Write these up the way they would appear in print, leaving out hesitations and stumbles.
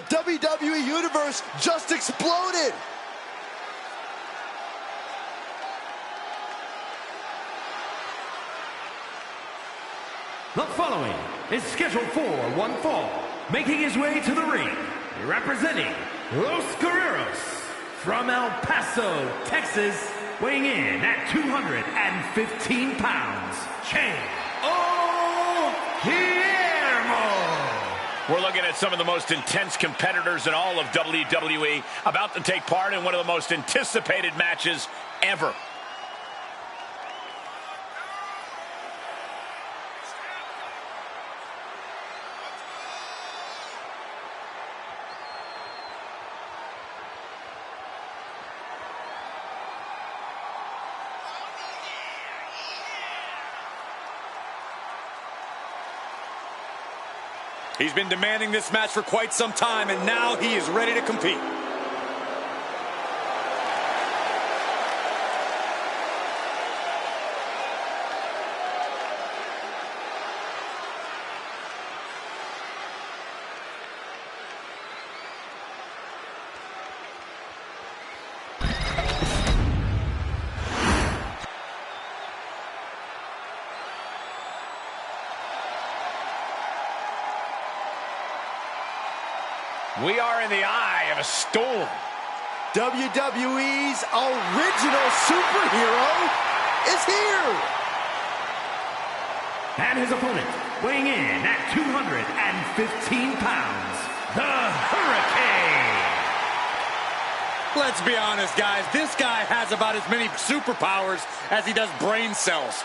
WWE Universe just exploded. The following is scheduled for one fall, making his way to the ring, representing Los Guerreros from El Paso, Texas, weighing in at 215 pounds, Che We're looking at some of the most intense competitors in all of WWE about to take part in one of the most anticipated matches ever. He's been demanding this match for quite some time, and now he is ready to compete. We are in the eye of a storm. WWE's original superhero is here. And his opponent, weighing in at 215 pounds, the Hurricane. Let's be honest, guys. This guy has about as many superpowers as he does brain cells.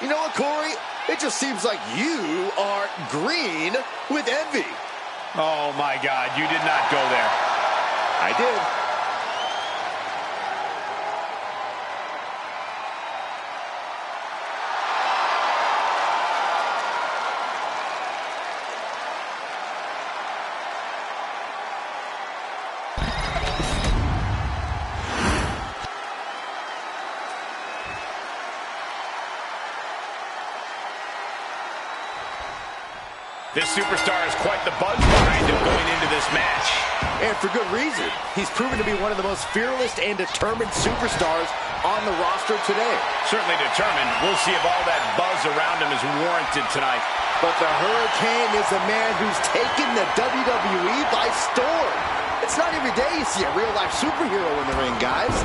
You know what, Corey? It just seems like you are green with envy. Oh, my God, you did not go there. I did. This superstar has quite the buzz behind him going into this match. And for good reason. He's proven to be one of the most fearless and determined superstars on the roster today. Certainly determined. We'll see if all that buzz around him is warranted tonight. But the Hurricane is a man who's taken the WWE by storm. It's not every day you see a real-life superhero in the ring, guys.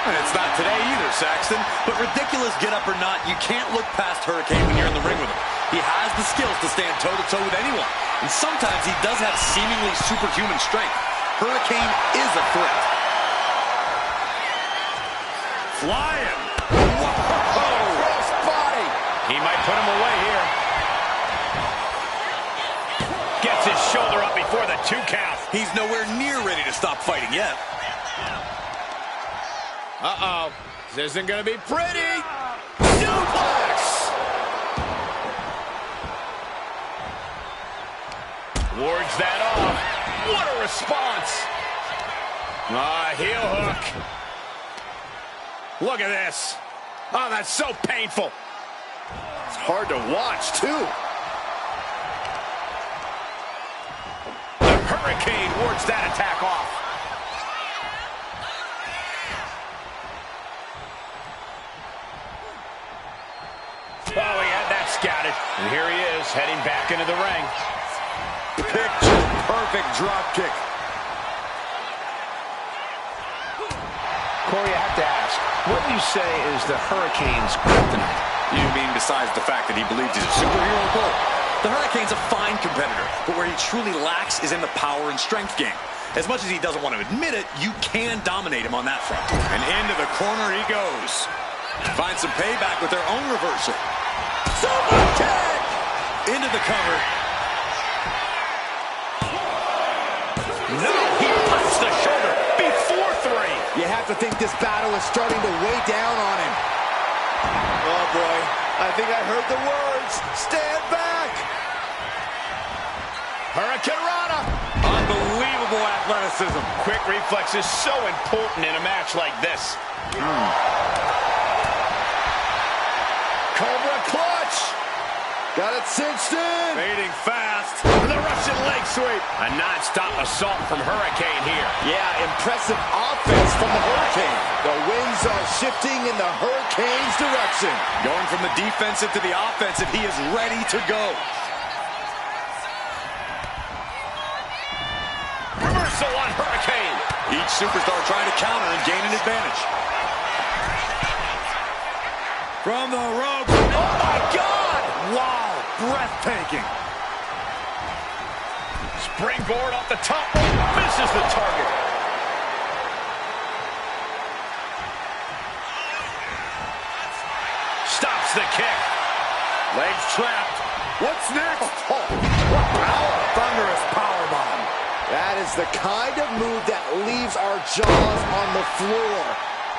And it's not today either, Saxton. But ridiculous get-up or not, you can't look past Hurricane when you're in the ring with him. He has the skills to stand toe-to-toe with anyone. And sometimes he does have seemingly superhuman strength. Hurricane is a threat. Flying. Whoa! Crossbody! He might put him away here. Gets his shoulder up before the 2 count. He's nowhere near ready to stop fighting yet. Uh-oh. This isn't going to be pretty. Suplex! Wards that off. What a response. Heel hook. Look at this. Oh, that's so painful. It's hard to watch, too. The Hurricane wards that attack off. Oh, he had that scouted. And here he is, heading back into the ring. Picture-perfect drop kick. Corey, I have to ask, what do you say is the Hurricane's kryptonite? You mean besides the fact that he believes he's a superhero? Bull? The Hurricane's a fine competitor, but where he truly lacks is in the power and strength game. As much as he doesn't want to admit it, you can dominate him on that front. And into the corner he goes. Finds some payback with their own reversal. Super kick! Into the cover. No, he puts the shoulder before 3. You have to think this battle is starting to weigh down on him. Oh, boy. I think I heard the words. Stand back! Hurricanrana. Unbelievable athleticism. Quick reflex is so important in a match like this. Cobra clutch! Got it cinched in. Fading fast. The Russian leg sweep. A non-stop assault from Hurricane here. Yeah, impressive offense from the Hurricane. The winds are shifting in the Hurricane's direction. Going from the defensive to the offensive, he is ready to go. Reversal on Hurricane. Each superstar trying to counter and gain an advantage. From the ropes. Oh, my God! Wow, breathtaking. Springboard off the top rope. Misses the target. Stops the kick. Legs trapped. What's next? Oh, what power. Thunderous powerbomb. That is the kind of move that leaves our jaws on the floor.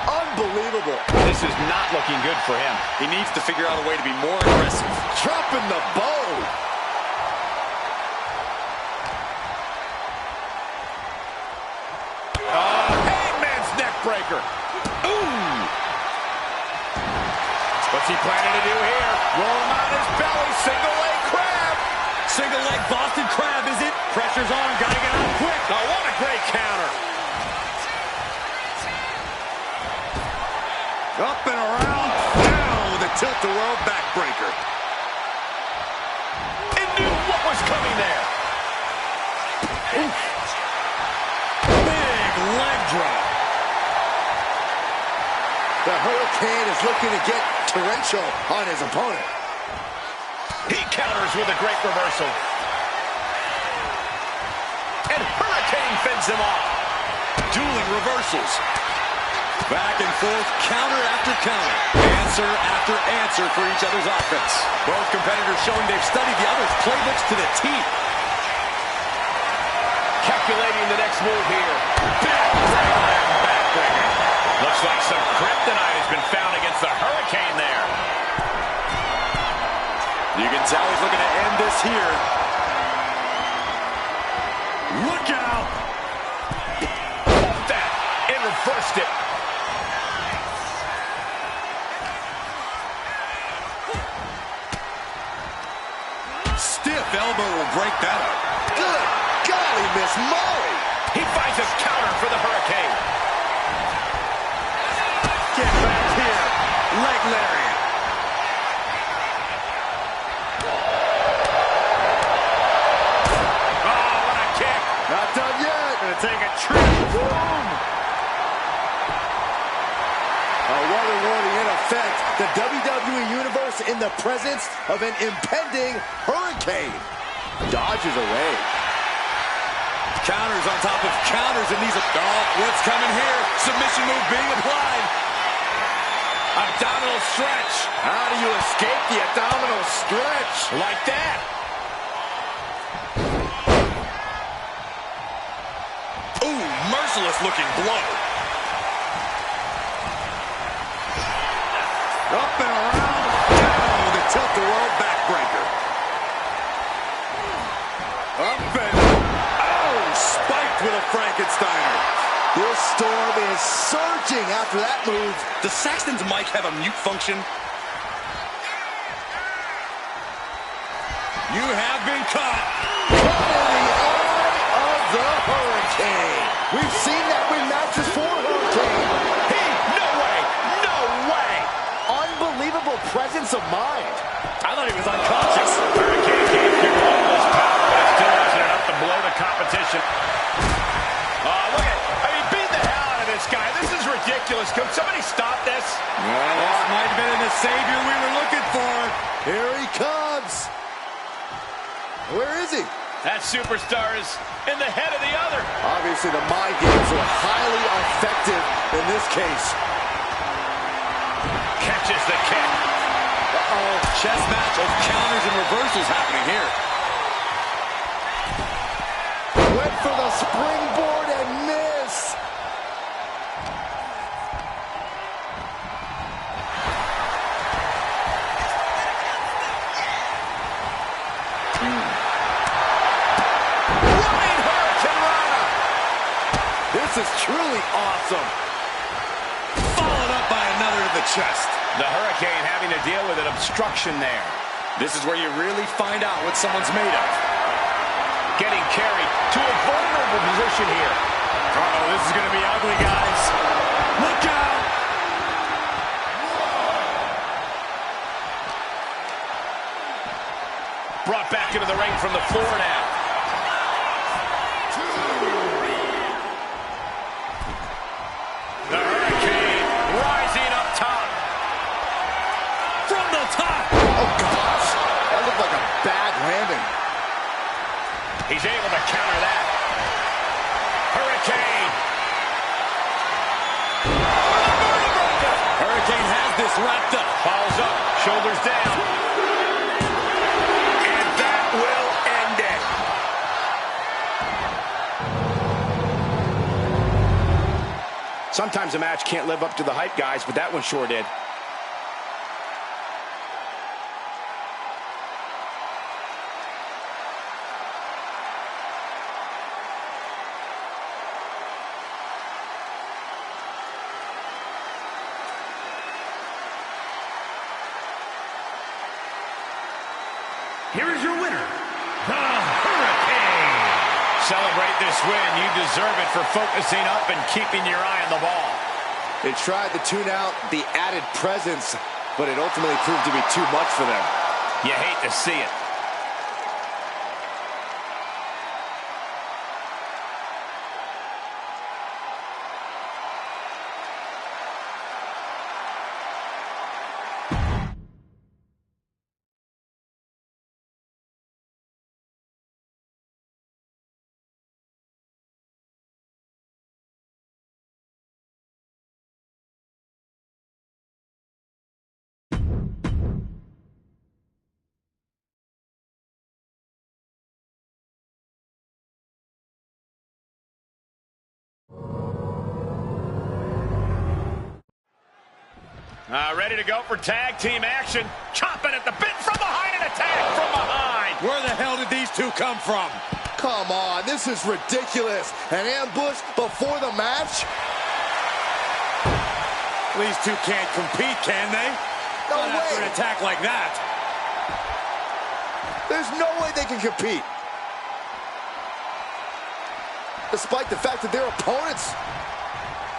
Unbelievable. This is not looking good for him. He needs to figure out a way to be more aggressive. Dropping the bow. Hangman's neck breaker. Ooh. What's he planning to do here? Roll him on his belly. Single leg crab. Single leg Boston Crab, is it? Pressure's on, gotta get out quick. Oh, what a great counter. Up and around, down with a tilt-the-world backbreaker. And knew what was coming there. Big leg drop. The Hurricane is looking to get torrential on his opponent. He counters with a great reversal. And Hurricane fends him off. Dueling reversals. Back and forth, counter after counter. Answer after answer for each other's offense. Both competitors showing they've studied the other's playbooks to the T. Calculating the next move here. Backbreaker. Looks like some kryptonite has been found against the Hurricane there. You can tell he's looking to end this here. Look out! Off that and reversed it. Stiff elbow will break that up. Good golly, Miss Molly. He finds a counter for the Hurricane. Get back here. Leg lariat. Oh, what a kick. Not done yet. Gonna take a trip. Boom. A weather warning in effect. The WWE Universe in the presence of an impending hurricane. Dodges away. Counters on top of counters, and these are... Oh, what's coming here? Submission move being applied. Abdominal stretch. How do you escape the abdominal stretch? Like that. Ooh, merciless looking blow. Up and around, down with a tilt-the-world backbreaker. Up and... Oh, spiked with a Frankensteiner. This storm is surging after that move. Does Saxton's mic have a mute function? You have been caught. Caught in the eye of the Hurricane. We've seen that win matches for Hurricane. No way. No way. Unbelievable presence of mind. I thought he was unconscious. Hurricane can't keep all this power, but it still isn't enough to blow the competition. Look at, he beat the hell out of this guy. This is ridiculous. Could somebody stop this? Well, this might have been the savior we were looking for. Here he comes. Where is he? That superstar is in the head of the other. Obviously, the mind games were highly effective in this case. Catches the kick. Uh-oh, chess match of counters and reversals happening here. Went for the springboard and miss. Running Hurricane Rana. This is truly awesome. Followed up by another to the chest. The Hurricane having to deal with an obstruction there. This is where you really find out what someone's made of. Getting carried to a vulnerable position here. Uh-oh, this is going to be ugly, guys. Look out! Brought back into the ring from the floor now. The Hurricane rising up top. From the top! Oh, gosh. That looked like a bad landing. He's able to counter that. Hurricane. Hurricane has this wrapped up. Falls up, shoulders down. And that will end it. Sometimes a match can't live up to the hype, guys, but that one sure did. Here is your winner, the Hurricane. Celebrate this win. You deserve it for focusing up and keeping your eye on the ball. They tried to tune out the added presence, but it ultimately proved to be too much for them. You hate to see it. Ready to go for tag team action. Chopping at the bit from behind, and attack from behind. Where the hell did these two come from? Come on, this is ridiculous. An ambush before the match? These two can't compete, can they? No Not after way. an attack like that. There's no way they can compete. Despite the fact that their opponents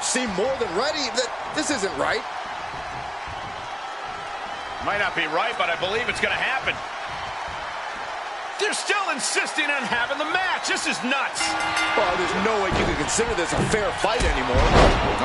seem more than ready, that this isn't right. Might not be right, but I believe it's going to happen. They're still insisting on having the match. This is nuts. Oh, there's no way you can consider this a fair fight anymore.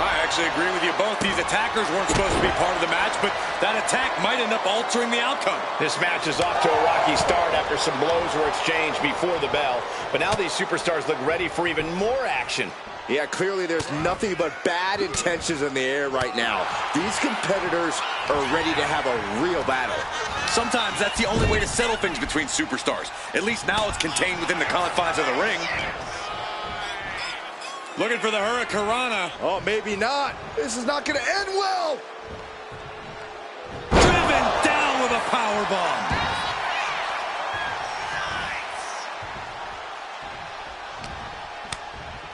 I actually agree with you both. These attackers weren't supposed to be part of the match, but that attack might end up altering the outcome. This match is off to a rocky start after some blows were exchanged before the bell. But now these superstars look ready for even more action. Yeah, clearly there's nothing but bad intentions in the air right now. These competitors are ready to have a real battle. Sometimes that's the only way to settle things between superstars. At least now it's contained within the confines of the ring. Looking for the Hurricanrana. Oh, maybe not. This is not going to end well. Driven down with a powerbomb.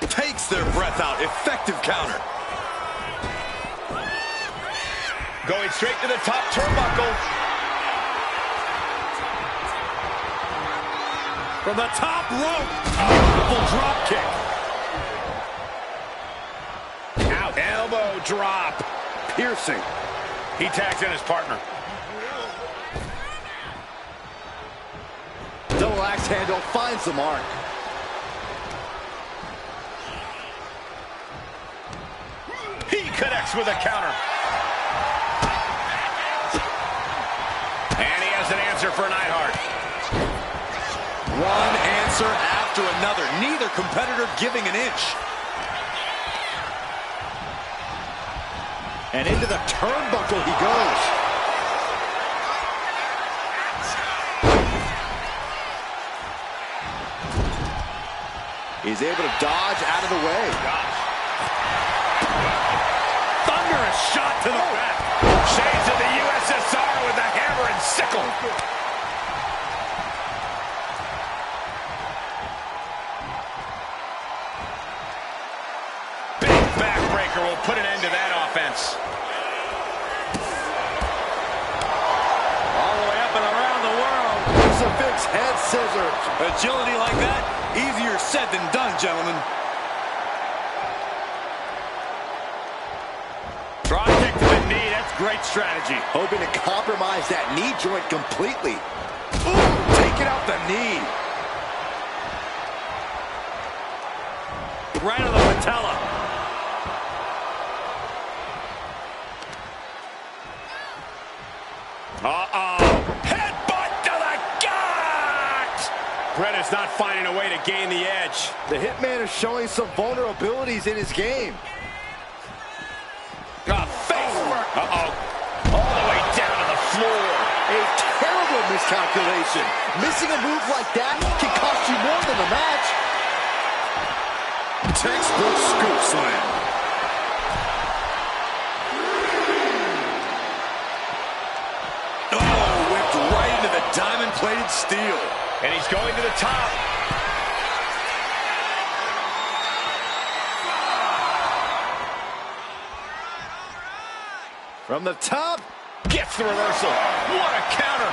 Takes their breath out. Effective counter. Going straight to the top turnbuckle. From the top rope. Beautiful drop kick. Out. Elbow drop. Piercing. He tags in his partner. Double axe handle finds the mark. He connects with a counter. And he has an answer for Neidhart. One answer after another. Neither competitor giving an inch. And into the turnbuckle he goes. He's able to dodge out of the way. Thunderous shot to the back. Shades of the USSR with the hammer and sickle. Big backbreaker will put an end to that offense. All the way up and around the world. Boots head scissors. Agility like that, easier said than done, gentlemen. Drop kick to the knee, that's great strategy. Hoping to compromise that knee joint completely. Ooh, taking out the knee. Right on the patella. Headbutt to the gut! Brett is not finding a way to gain the edge. The Hitman is showing some vulnerabilities in his game. Uh-oh. All the way down to the floor. A terrible miscalculation. Missing a move like that can cost you more than a match. Textbook scoop slam. Oh, whipped right into the diamond-plated steel. And he's going to the top. From the top. Gets the reversal. What a counter.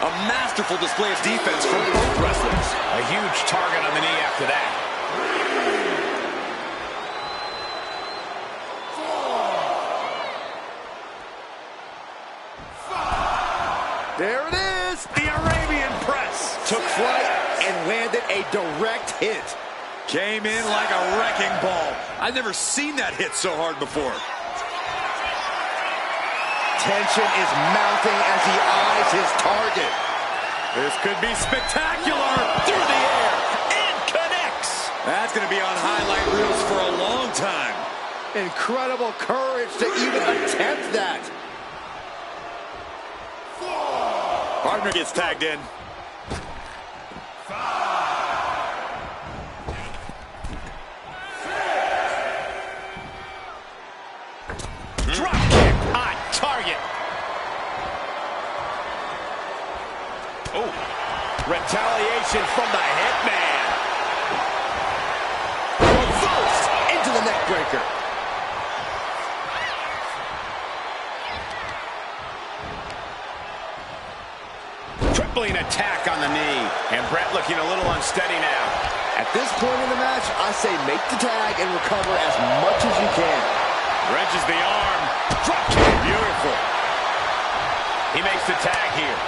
A masterful display of defense from both wrestlers. A huge target on the knee after that. There it is. The Arabian press. Took flight and landed a direct hit. Came in like a wrecking ball. I've never seen that hit so hard before. Tension is mounting as he eyes his target. This could be spectacular. Through the air. And connects. That's going to be on highlight reels for a long time. Incredible courage to even attempt that. Partner gets tagged in. Drop kick on target. Oh, retaliation from the Hitman. Reversed into the neck breaker. Tripling attack on the knee. And Brett looking a little unsteady now. At this point in the match, I say make the tag and recover as much as you can. Wrenches the arm. Drop kick. Beautiful. He makes the tag here.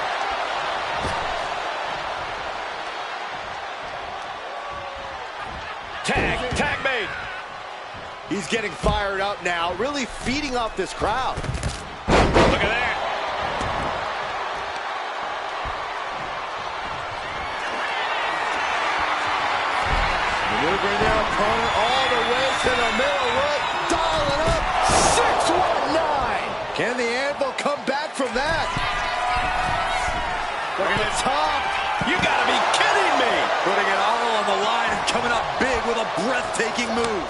Tag made. He's getting fired up now, really feeding off this crowd. Look at that. Maneuvering their opponent all the way to the middle rope. Dialing up. 619. Can the Anvil come back from that? Look at the top. You gotta be kidding me. Putting it all on the line and coming up big with a breathtaking move.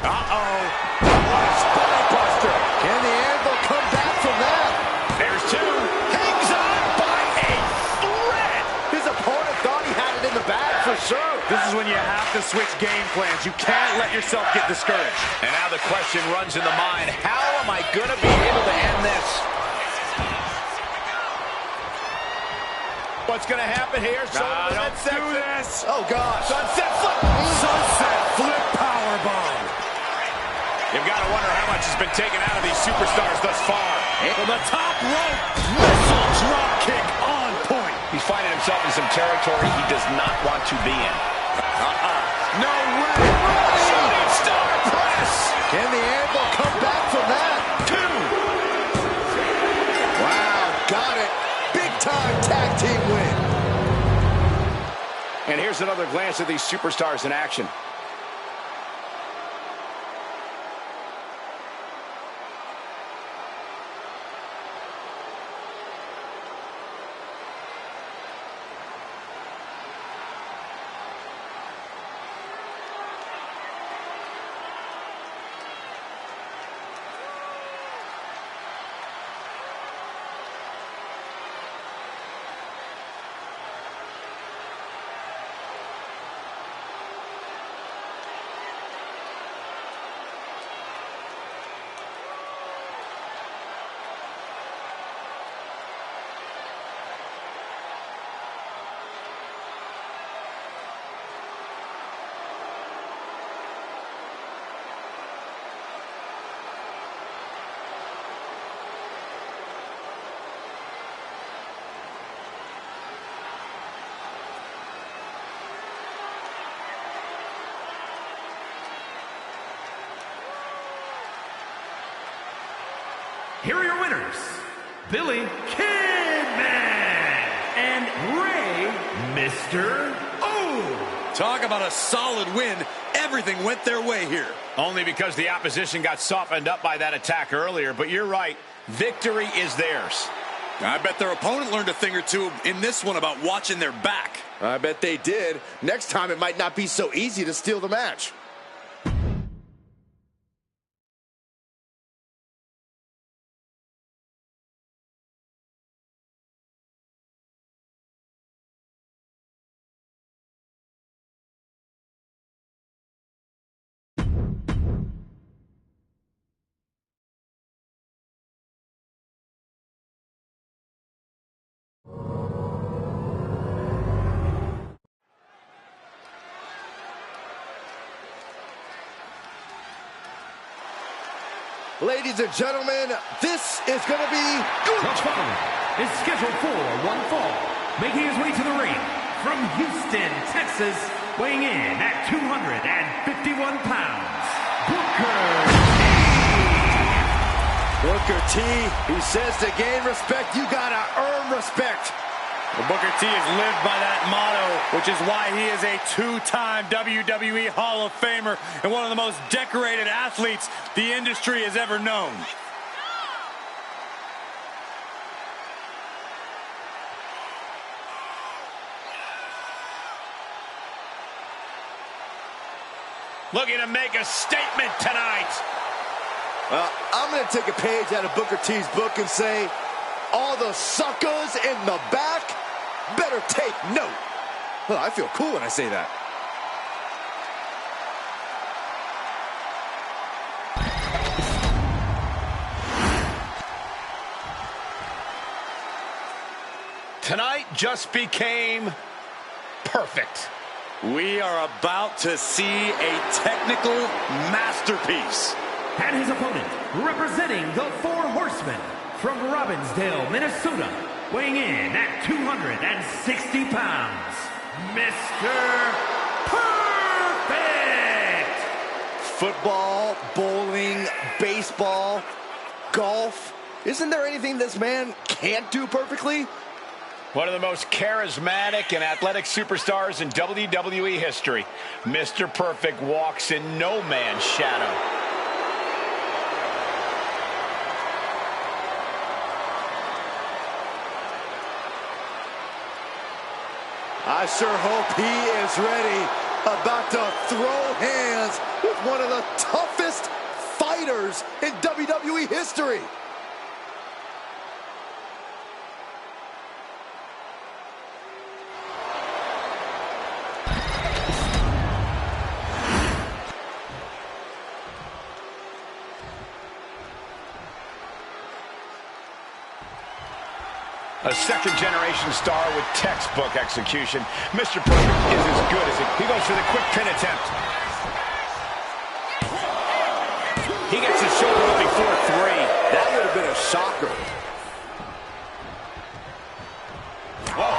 Uh-oh. What a spine buster. Can the Anvil come back from that? There's two. Hangs on by a thread. His opponent thought he had it in the bag for sure. This is when you have to switch game plans. You can't let yourself get discouraged. And now the question runs in the mind, how am I going to be able to end this? What's going to happen here? Don't do this. Oh, gosh. Sunset flip. Sunset flip powerbomb. You've got to wonder how much has been taken out of these superstars thus far. From the top rope, missile drop kick on point. He's finding himself in some territory he does not want to be in. No way. Shooting star press. Can the Anvil come back from that? Two. Wow, got it. Big time tag team win. And here's another glance at these superstars in action. here are your winners, Billy Kidman and Rey Mr. O. Talk about a solid win. Everything went their way here. Only because the opposition got softened up by that attack earlier, but you're right. Victory is theirs. I bet their opponent learned a thing or two in this one about watching their back. I bet they did. Next time it might not be so easy to steal the match. Ladies and gentlemen, this is going to be good. The following is scheduled for one fall, making his way to the ring from Houston, Texas, weighing in at 251 pounds, Booker T. Booker T, he says to gain respect, you got to earn respect. Well, Booker T has lived by that motto, which is why he is a two-time WWE Hall of Famer and one of the most decorated athletes the industry has ever known. Looking to make a statement tonight. Well, I'm going to take a page out of Booker T's book and say, all the suckers in the back better take note. Well, I feel cool when I say that. Tonight just became perfect. We are about to see a technical masterpiece. And his opponent, representing the Four Horsemen from Robbinsdale, Minnesota, weighing in at 260 pounds, Mr. Perfect! Football, bowling, baseball, golf. Isn't there anything this man can't do perfectly? One of the most charismatic and athletic superstars in WWE history. Mr. Perfect walks in no man's shadow. I sure hope he is ready, about to throw hands with one of the toughest fighters in WWE history. A second-generation star with textbook execution. Mr. Perfect is as good as it. He goes for the quick pin attempt. He gets his shoulder up before 3. That would have been a shocker. Whoa.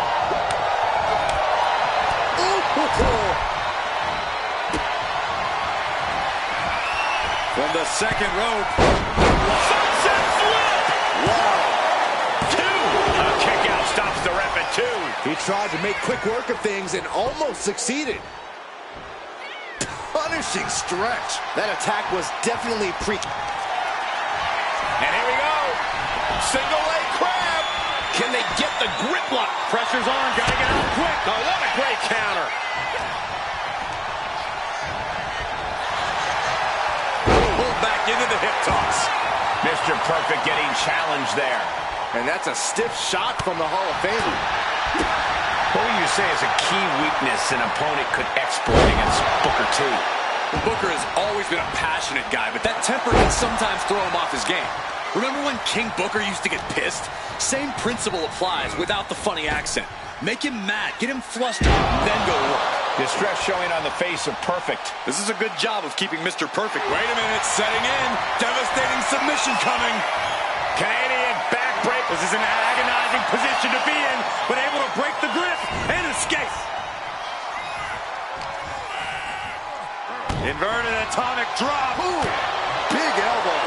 From the second rope. Sunset flip! Wow. Kick out stops the ref at 2. He tried to make quick work of things and almost succeeded. Punishing stretch. That attack was definitely And here we go. Single leg crab. Can they get the grip lock? Pressure's on. Gotta get out quick. Oh, what a great counter. Pulled back into the hip toss. Mr. Perfect getting challenged there. And that's a stiff shot from the Hall of Famer. What would you say is a key weakness an opponent could exploit against Booker T? Booker has always been a passionate guy, but that temper can sometimes throw him off his game. Remember when King Booker used to get pissed? Same principle applies without the funny accent. Make him mad, get him flustered, then go to work. Distress showing on the face of Perfect. This is a good job of keeping Mr. Perfect. Wait a minute, setting in. Devastating submission coming. Canadian backbreak. This is an agonizing position to be in, but able to break the grip and escape. Inverted atomic drop. Ooh, big elbow.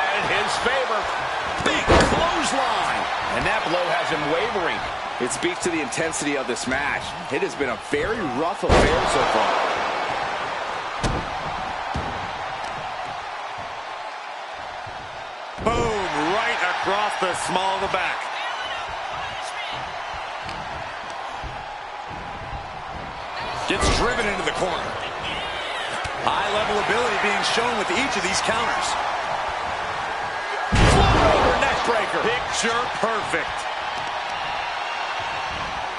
that in his favor. Big clothesline. And that blow has him wavering. It speaks to the intensity of this match. It has been a very rough affair so far. Boom, right across the small of the back. Gets driven into the corner. High-level ability being shown with each of these counters. Float over neck breaker. Picture perfect.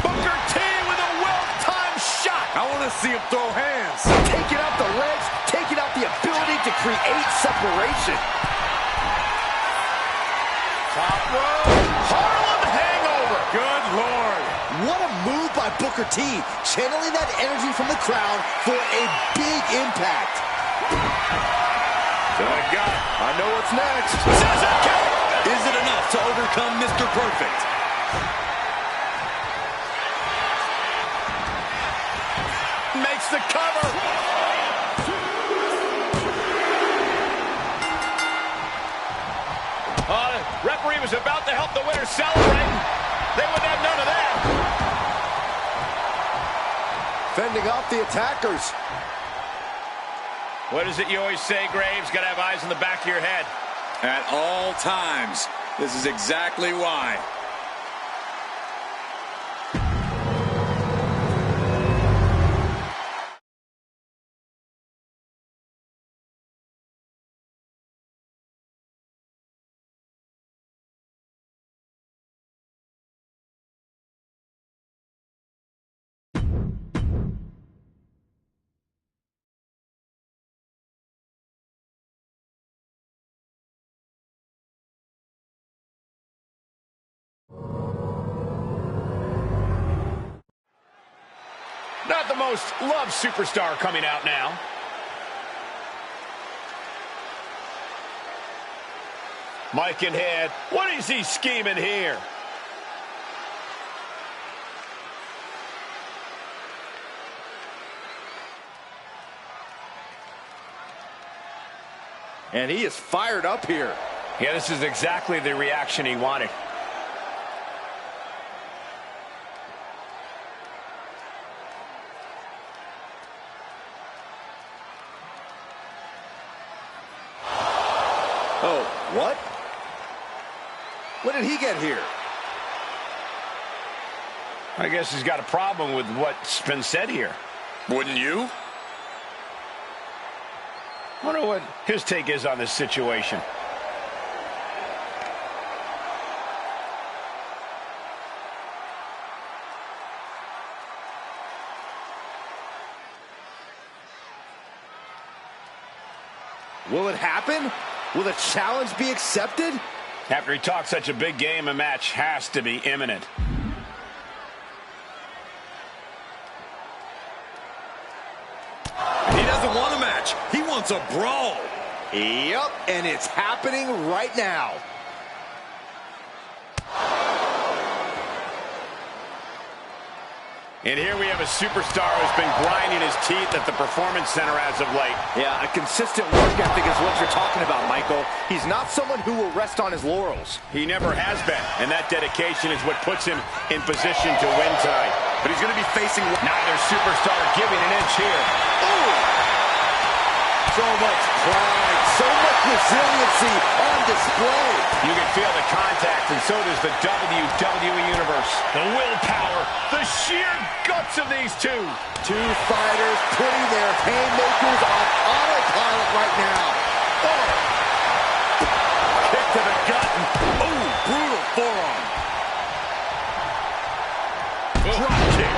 Booker T with a well-timed shot. I want to see him throw hands. Taking out the legs, taking out the ability to create separation. Top rope. Harlem hangover. Good Lord. What a move by Booker T, channeling that energy from the crowd for a big impact. To the gut. I know what's next. Is it enough to overcome Mr. Perfect? Makes the cover. Referee was about to help the winner celebrate. They wouldn't have none of that. Fending off the attackers. What is it you always say, Graves? Got to have eyes in the back of your head. At all times. This is exactly why. Not the most loved superstar coming out now. Mike and Head. What is he scheming here? And he is fired up here. Yeah, this is exactly the reaction he wanted. Oh, what? What did he get here? I guess he's got a problem with what's been said here. Wouldn't you? I wonder what his take is on this situation. Will it happen? Will the challenge be accepted? After he talks such a big game, a match has to be imminent. He doesn't want a match. He wants a brawl. Yep, and it's happening right now. And here we have a superstar who's been grinding his teeth at the Performance Center as of late. Yeah, a consistent work ethic is what you're talking about, Michael. He's not someone who will rest on his laurels. He never has been, and that dedication is what puts him in position to win tonight. But he's going to be facing Neither superstar giving an inch here. Ooh! So much pride, so much resiliency on display. You can feel the contact, and so does the WWE Universe. The willpower, the sheer guts of these two. Two fighters putting their haymakers on autopilot right now. Oh! Kick to the gut. Ooh, brutal forearm. Drop kick.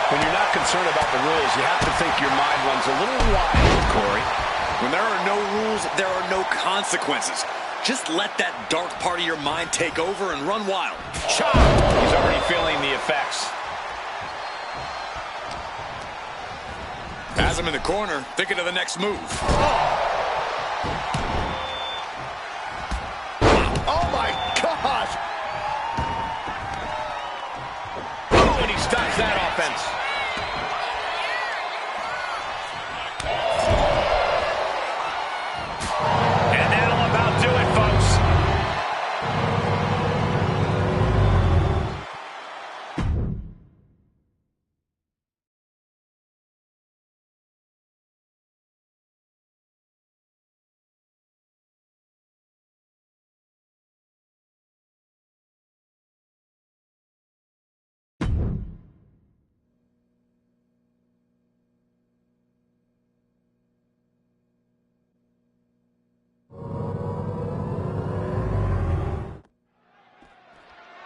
When you're not concerned about the rules, you have to think your mind runs a little wild, Corey. When there are no rules, there are no consequences. Just let that dark part of your mind take over and run wild. Chop! He's already feeling the effects. Has him in the corner, thinking of the next move. Oh my gosh! Oh, and he stops that offense.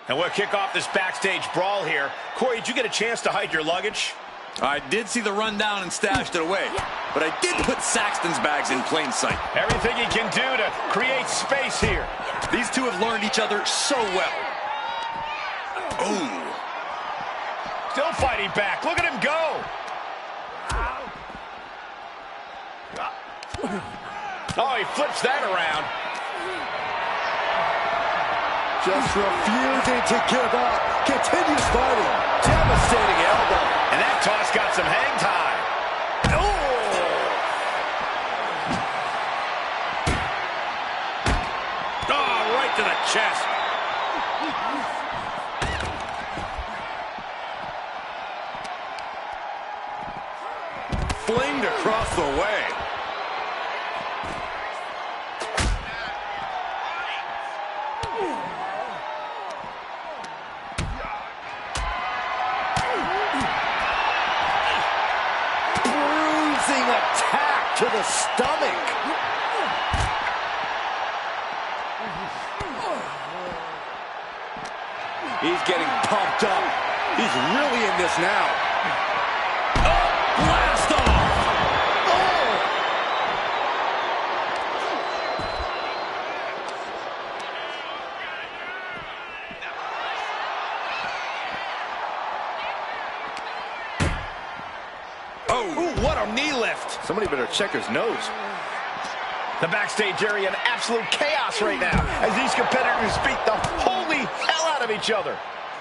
And we'll kick off this backstage brawl here. Corey, did you get a chance to hide your luggage? I did see the rundown and stashed it away, but I did put Saxton's bags in plain sight. Everything he can do to create space here. These two have learned each other so well. Ooh. Still fighting back. Look at him go. Oh, he flips that around. Just refusing to give up. Continues fighting. Devastating elbow. And that toss got some hang time. Oh, right to the chest. Flinged across the way. Attack to the stomach. He's getting pumped up. He's really in this now. Oh, blast off. Ooh, what a knee lift. Somebody better check his nose. The backstage area in absolute chaos right now as these competitors beat the holy hell out of each other.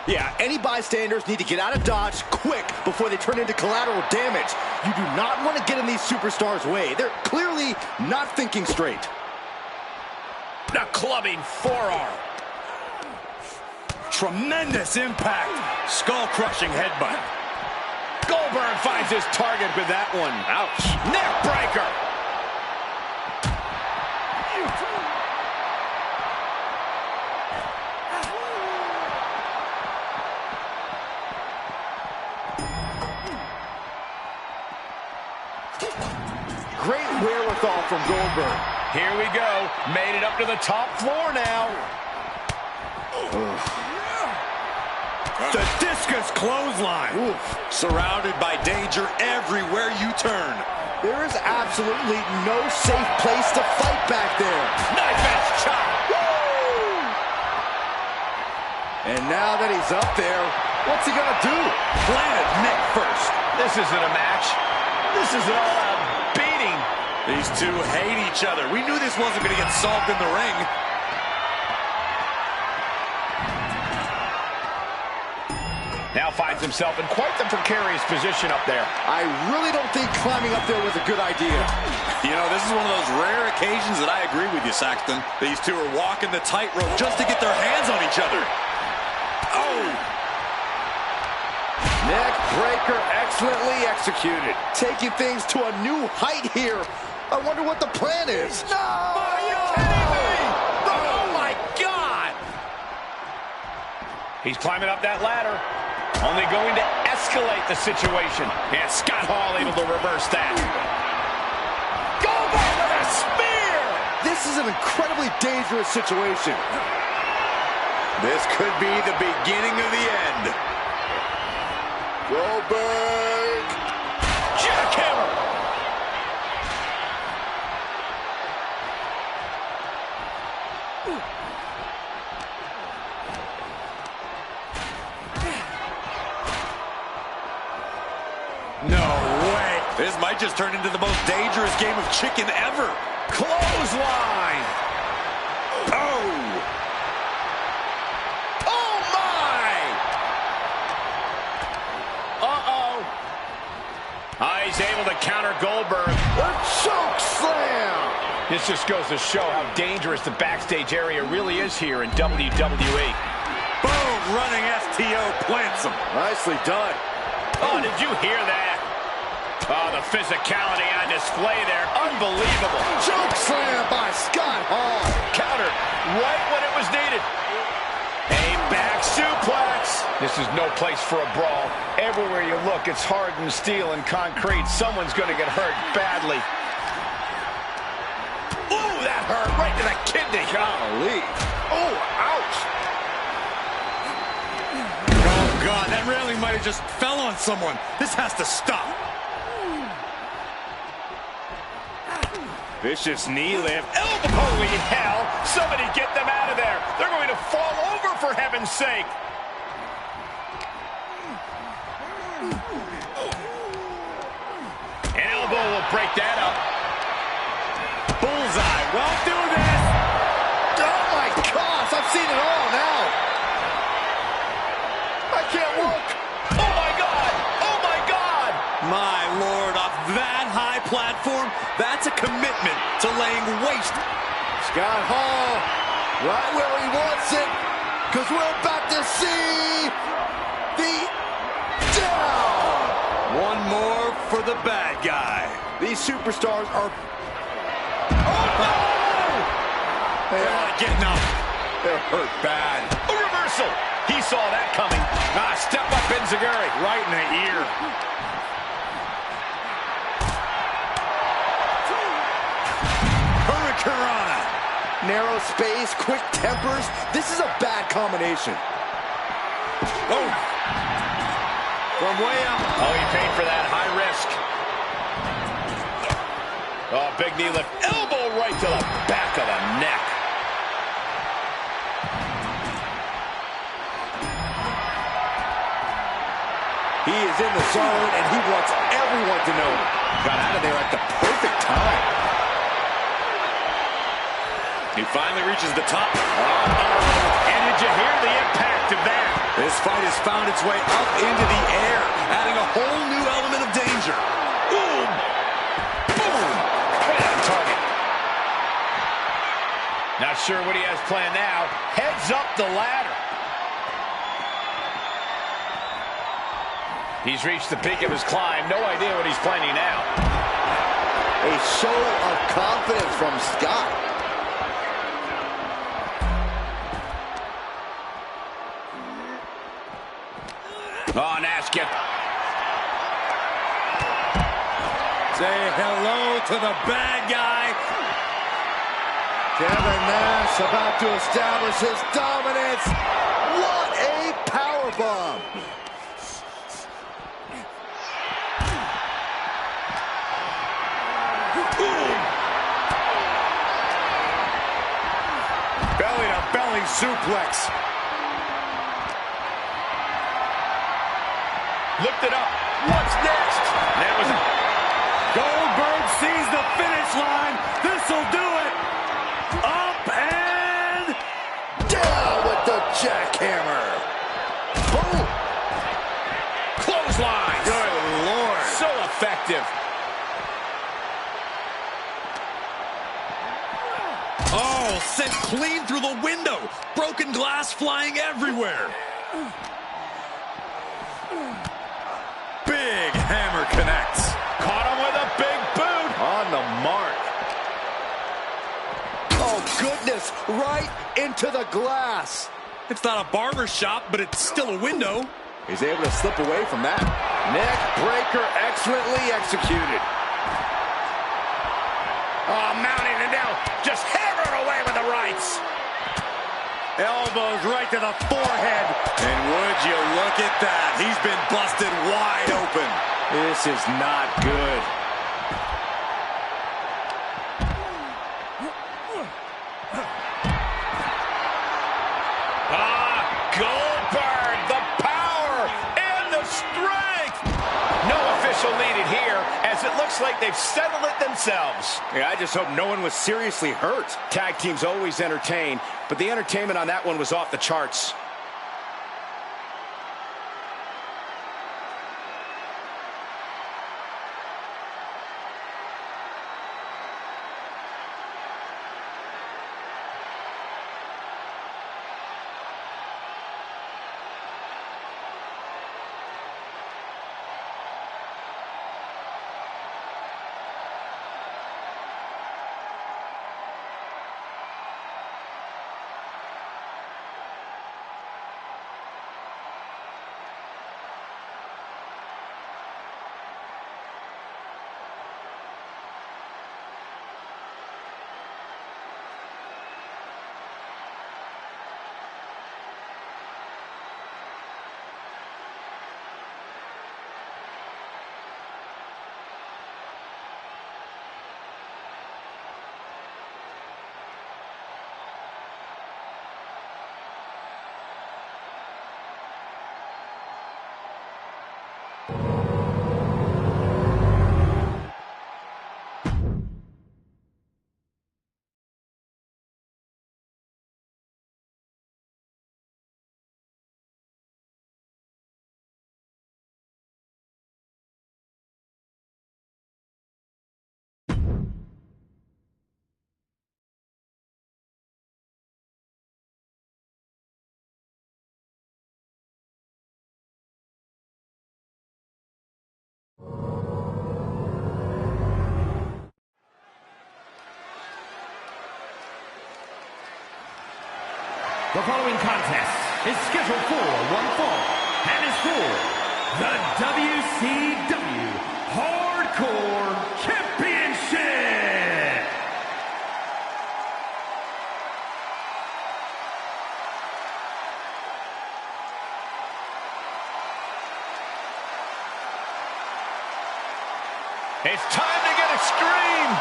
Yeah, any bystanders need to get out of Dodge quick before they turn into collateral damage. You do not want to get in these superstars' way. They're clearly not thinking straight. The clubbing forearm. Tremendous impact. Skull-crushing headbutt. Goldberg finds his target with that one. Ouch. Neck breaker. Great wherewithal from Goldberg. Here we go. Made it up to the top floor now. The discus clothesline. Oof. Surrounded by danger everywhere you turn. There is absolutely no safe place to fight back there. Knife edge chop. Woo! And now that he's up there, what's he gonna do? Planted neck first. This isn't a match. This is an all-out beating. These two hate each other. We knew this wasn't going to get solved in the ring. Now finds himself in quite the precarious position up there. I really don't think climbing up there was a good idea. You know, this is one of those rare occasions that I agree with you, Saxton. These two are walking the tightrope just to get their hands on each other. Oh! Neck breaker excellently executed. Taking things to a new height here. I wonder what the plan is. No! Are you kidding me? Oh, my God! He's climbing up that ladder. Only going to escalate the situation. And Scott Hall able to reverse that. Goldberg with a spear! This is an incredibly dangerous situation. This could be the beginning of the end. Goldberg! Jackhammer! No way! This might just turn into the most dangerous game of chicken ever. Clothesline! Oh! Oh, my! Uh-oh. He's able to counter Goldberg. A choke slam! This just goes to show how dangerous the backstage area really is here in WWE. Boom! Running STO plants him. Nicely done. Oh, did you hear that? Oh, the physicality on display there. Unbelievable. Choke slam by Scott Hall. Countered right when it was needed. A back suplex. This is no place for a brawl. Everywhere you look, it's hardened steel and concrete. Someone's going to get hurt badly. Ooh, that hurt right to the kidney. Golly. Oh, ouch. God, that railing might have just fell on someone. This has to stop. Vicious knee lift. Elbow. Holy hell. Somebody get them out of there. They're going to fall over for heaven's sake. An elbow will break that up. Bullseye. Well, do this. Oh, my gosh. I've seen it all now. I can't look. Oh, my God. Oh, my God. My Lord, off that high platform, that's a commitment to laying waste. Scott Hall, right where he wants it, because we're about to see the down. One more for the bad guy. These superstars are... Oh, no! They're not getting up. They're hurt bad. A reversal. He saw that coming. Step up Enziguri. Right in the ear. Hurricanrana. Narrow space, quick tempers. This is a bad combination. Oh. From way up. Oh, he paid for that. High risk. Oh, big knee lift. Elbow right to the back of the neck. He is in the zone, and he wants everyone to know it. Got out of there at the perfect time. He finally reaches the top. And did you hear the impact of that? This fight has found its way up into the air, adding a whole new element of danger. Boom! Boom! Right on target. Not sure what he has planned now. Heads up the ladder. He's reached the peak of his climb. No idea what he's planning now. A show of confidence from Scott. Oh, Nash get... Say hello to the bad guy. Kevin Nash about to establish his dominance. What a powerbomb. Belly-to-belly suplex. Lift it up. What's next? That was it. Goldberg sees the finish line. This'll do it. Up and Down with the jackhammer. Boom. Clothesline. good Lord. So effective. Oh, sent clean through the window. Broken glass flying everywhere. Big hammer connects. Caught him with a big boot. On the mark. Oh, goodness. Right into the glass. It's not a barber shop, but it's still a window. He's able to slip away from that. Neck breaker excellently executed. Oh, mounting it down. Just hammering away with the rights. Elbows right to the forehead. And would you look at that? He's been busted wide open. This is not good. Goldberg, the power and the strength. No official needed here, as it looks like they've settled it themselves. Yeah, I just hope no one was seriously hurt. Tag teams always entertain, but the entertainment on that one was off the charts. The following contest is scheduled for one fall and is for the WCW Hardcore Championship. It's time to get a scream.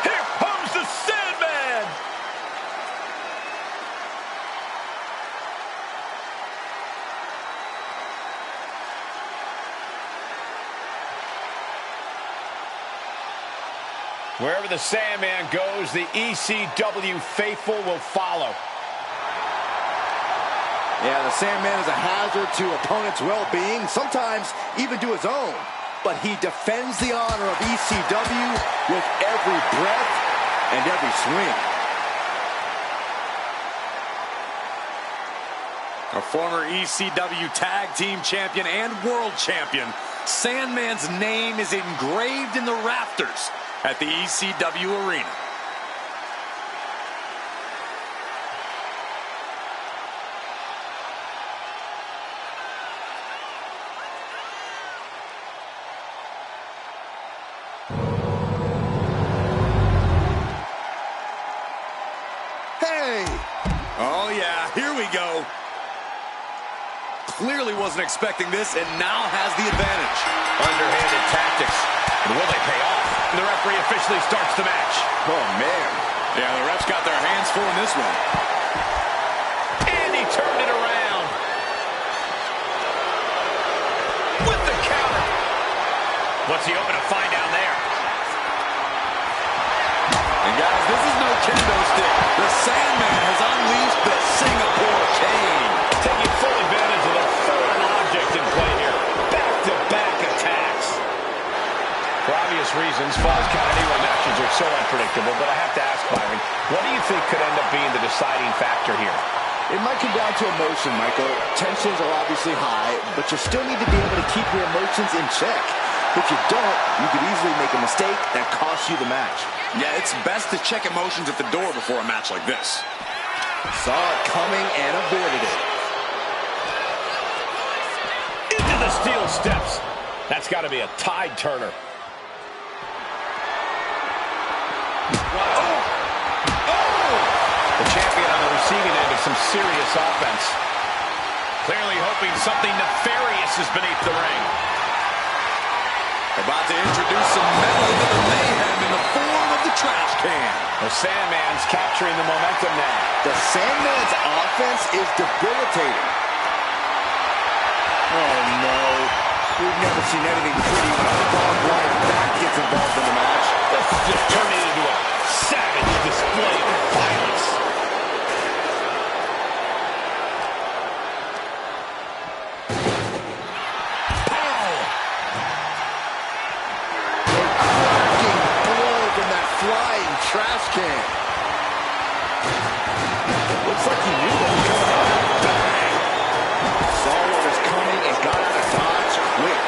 Here comes the Sandman. Wherever the Sandman goes, the ECW faithful will follow. Yeah, the Sandman is a hazard to opponents' well-being, sometimes even to his own. But he defends the honor of ECW with every breath and every swing. A former ECW Tag Team Champion and World Champion, Sandman's name is engraved in the rafters at the ECW Arena. Hey! Oh yeah, here we go. Clearly wasn't expecting this and now has the advantage. Underhanded tactics. And will they pay off? The referee officially starts the match. Oh, man. Yeah, the refs got their hands full in this one. And he turned it around. With the counter. What's he hoping to find down there? And guys, this is no kendo stick. The Sandman has unleashed the Singapore cane. Taking full advantage of the foreign object in play here. Back-to-back attacks. For obvious reasons, Falls Count Anywhere matches are so unpredictable, but I have to ask, Byron, what do you think could end up being the deciding factor here? It might come down to emotion, Michael. Tensions are obviously high, but you still need to be able to keep your emotions in check. If you don't, you could easily make a mistake that costs you the match. Yeah, it's best to check emotions at the door before a match like this. Saw it coming and avoided it. Into the steel steps. That's got to be a tide turner. The champion on the receiving end of some serious offense. Clearly hoping something nefarious is beneath the ring. About to introduce some metal to the mayhem in the form of the trash can. The Sandman's capturing the momentum now. The Sandman's offense is debilitating. Oh, no. We've never seen anything pretty when a barbed wire back gets involved in the match. This is just turning into a savage display of violence. Pow! Cracking blow from that flying trash can. Looks like he knew what was coming up. Bang! Saw what was coming and got out of dodge quick.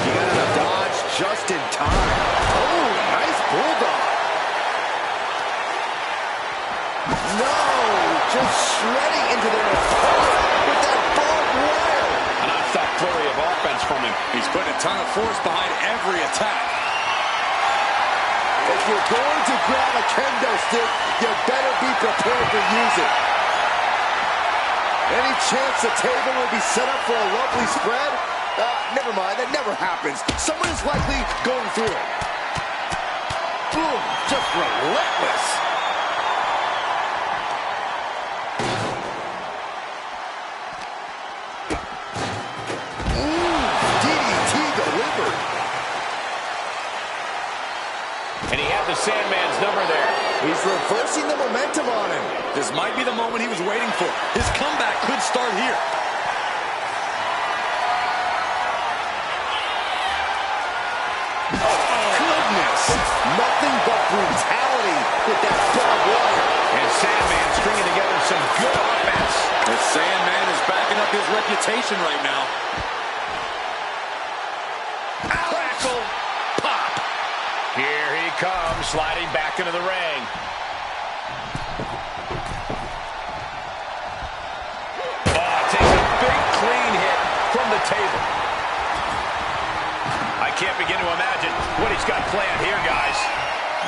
He got out of dodge just in time. Oh, nice bulldog. No, just shredding into their opponent with that barbed wire. A non-stop flurry of offense from him. He's putting a ton of force behind every attack. If you're going to grab a kendo stick, you better be prepared to use it. Any chance the table will be set up for a lovely spread? Never mind, that never happens. Someone is likely going through it. Ooh, just relentless. Ooh, DDT delivered. And he had the Sandman's number there. He's reversing the momentum on him. This might be the moment he was waiting for. His comeback could start here. Nothing but brutality with that barbed wire. And Sandman stringing together some good offense. The Sandman is backing up his reputation right now. Crackle, pop. Here he comes, sliding back into the ring. can't begin to imagine what he's got planned here, guys.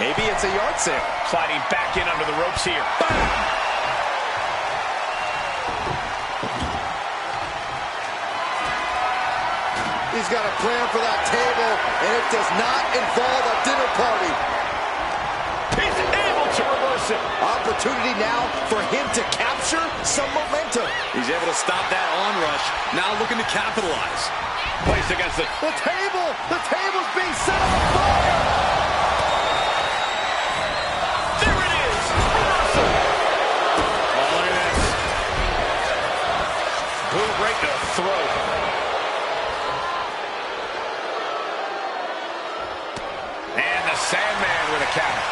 Maybe it's a yard sale. Sliding back in under the ropes here. Bam! He's got a plan for that table, and it does not involve a dinner party. He's able to reverse it. Opportunity now for him to capture some momentum. He's able to stop that onrush. Now looking to capitalize. Placed against it. The table's being set on fire. There it is. Reversal. Oh, look at this. Boom right to the throat. And the Sandman with a count.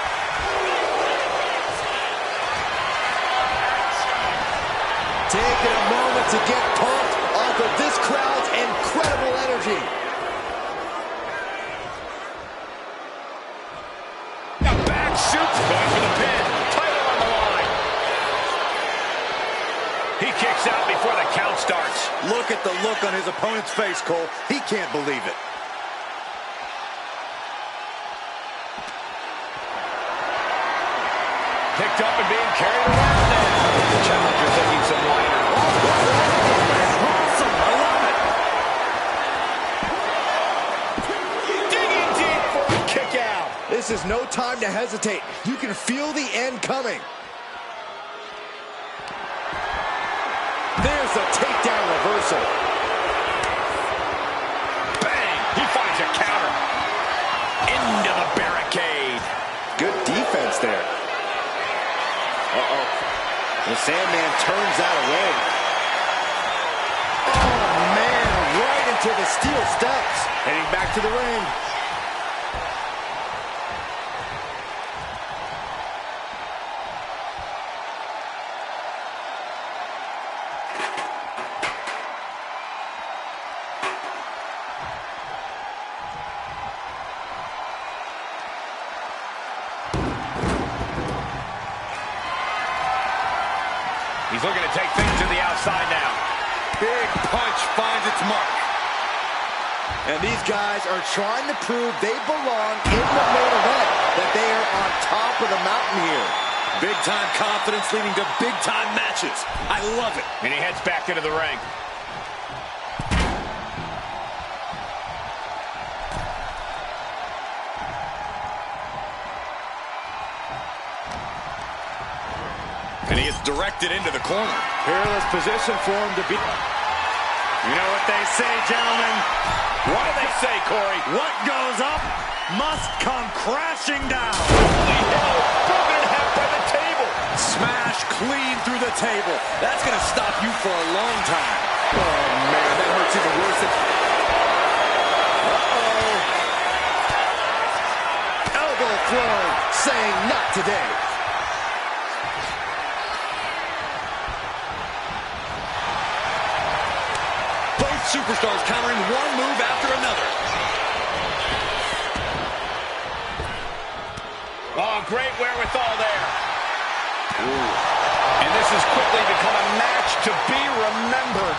Taking a moment to get pumped off of this crowd's incredible energy. A back suplex going for the pin. Title on the line. He kicks out before the count starts. Look at the look on his opponent's face, Cole. He can't believe it. Picked up and being carried around now. The challenger taking some minor. Awesome. I love it. Digging deep for a kick out. This is no time to hesitate. You can feel the end coming. There's a takedown reversal. Bang. He finds a counter. Into the barricade. Good defense there. Uh-oh. The Sandman turns that away. Oh, man, right into the steel steps. Heading back to the ring. He's looking to take things to the outside now. Big punch finds its mark. And these guys are trying to prove they belong in the main event, that they are on top of the mountain here. Big-time confidence leading to big-time matches. I love it. And he heads back into the ring. And he is directed into the corner. Perilous position for him to be. You know what they say, gentlemen? What do they say, Corey? What goes up must come crashing down. Holy hell! Broken in half by the table. Smash clean through the table. That's going to stop you for a long time. Oh, man, that hurts even worse than... Uh-oh. Elbow throw, saying not today. Superstars countering one move after another. Oh, great wherewithal there. Ooh. And this has quickly become a match to be remembered.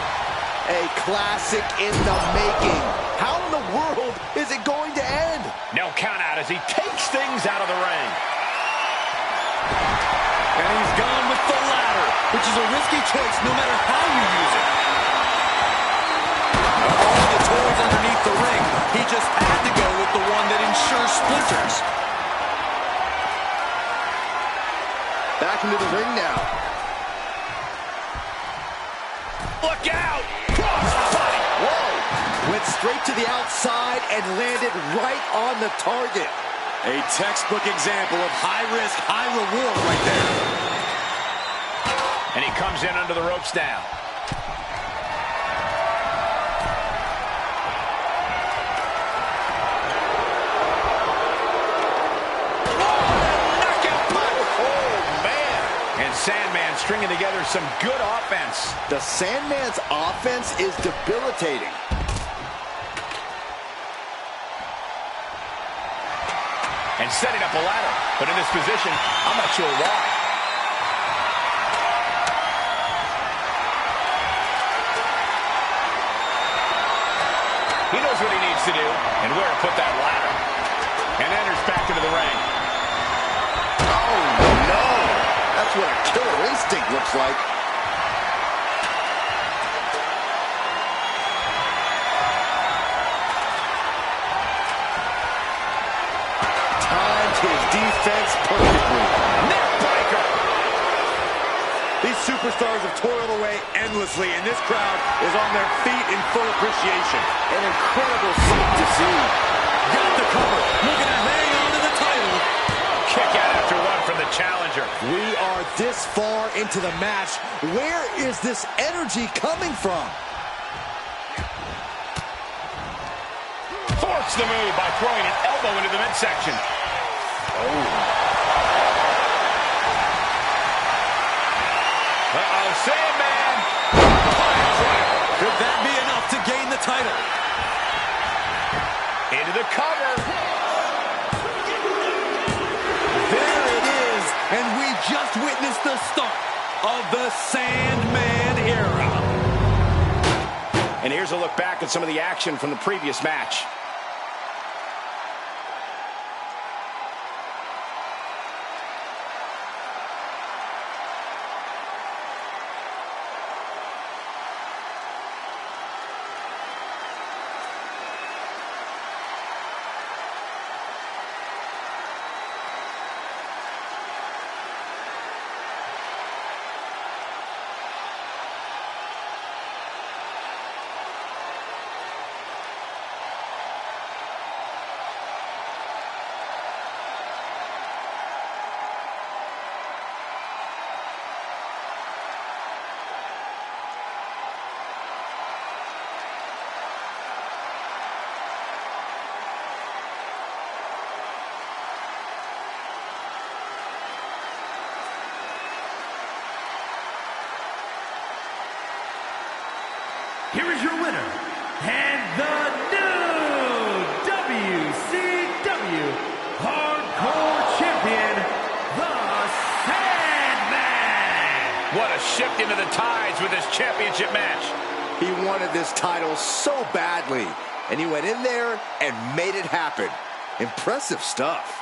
A classic in the making. How in the world is it going to end? No count out as he takes things out of the ring. And he's gone with the ladder, which is a risky choice no matter how you use it. All the toys underneath the ring. He just had to go with the one that ensures splinters. Back into the ring now. Look out! Crossbody! Whoa! Went straight to the outside and landed right on the target. A textbook example of high risk, high reward right there. And he comes in under the ropes now. Sandman stringing together some good offense. The Sandman's offense is debilitating. And setting up a ladder. But in this position, I'm not sure why. He knows what he needs to do and where to put that ladder. And enters back into the ring. Oh, no. That's what a killer instinct looks like. Timed his defense perfectly. Neck breaker. These superstars have toiled away endlessly, and this crowd is on their feet in full appreciation. An incredible sight to see. Got the cover, looking to hang on to the title. Kick out after one from the challenger. We are this far into the match. Where is this energy coming from? Forced the move by throwing an elbow into the midsection. Uh-oh, Sandman. Could that be enough to gain the title? Into the cover. There it is, and we just witnessed the start of the Sandman era. And here's a look back at some of the action from the previous match. Here is your winner, and the new WCW Hardcore Champion, the Sandman! What a shift into the tides with this championship match. He wanted this title so badly, and he went in there and made it happen. Impressive stuff.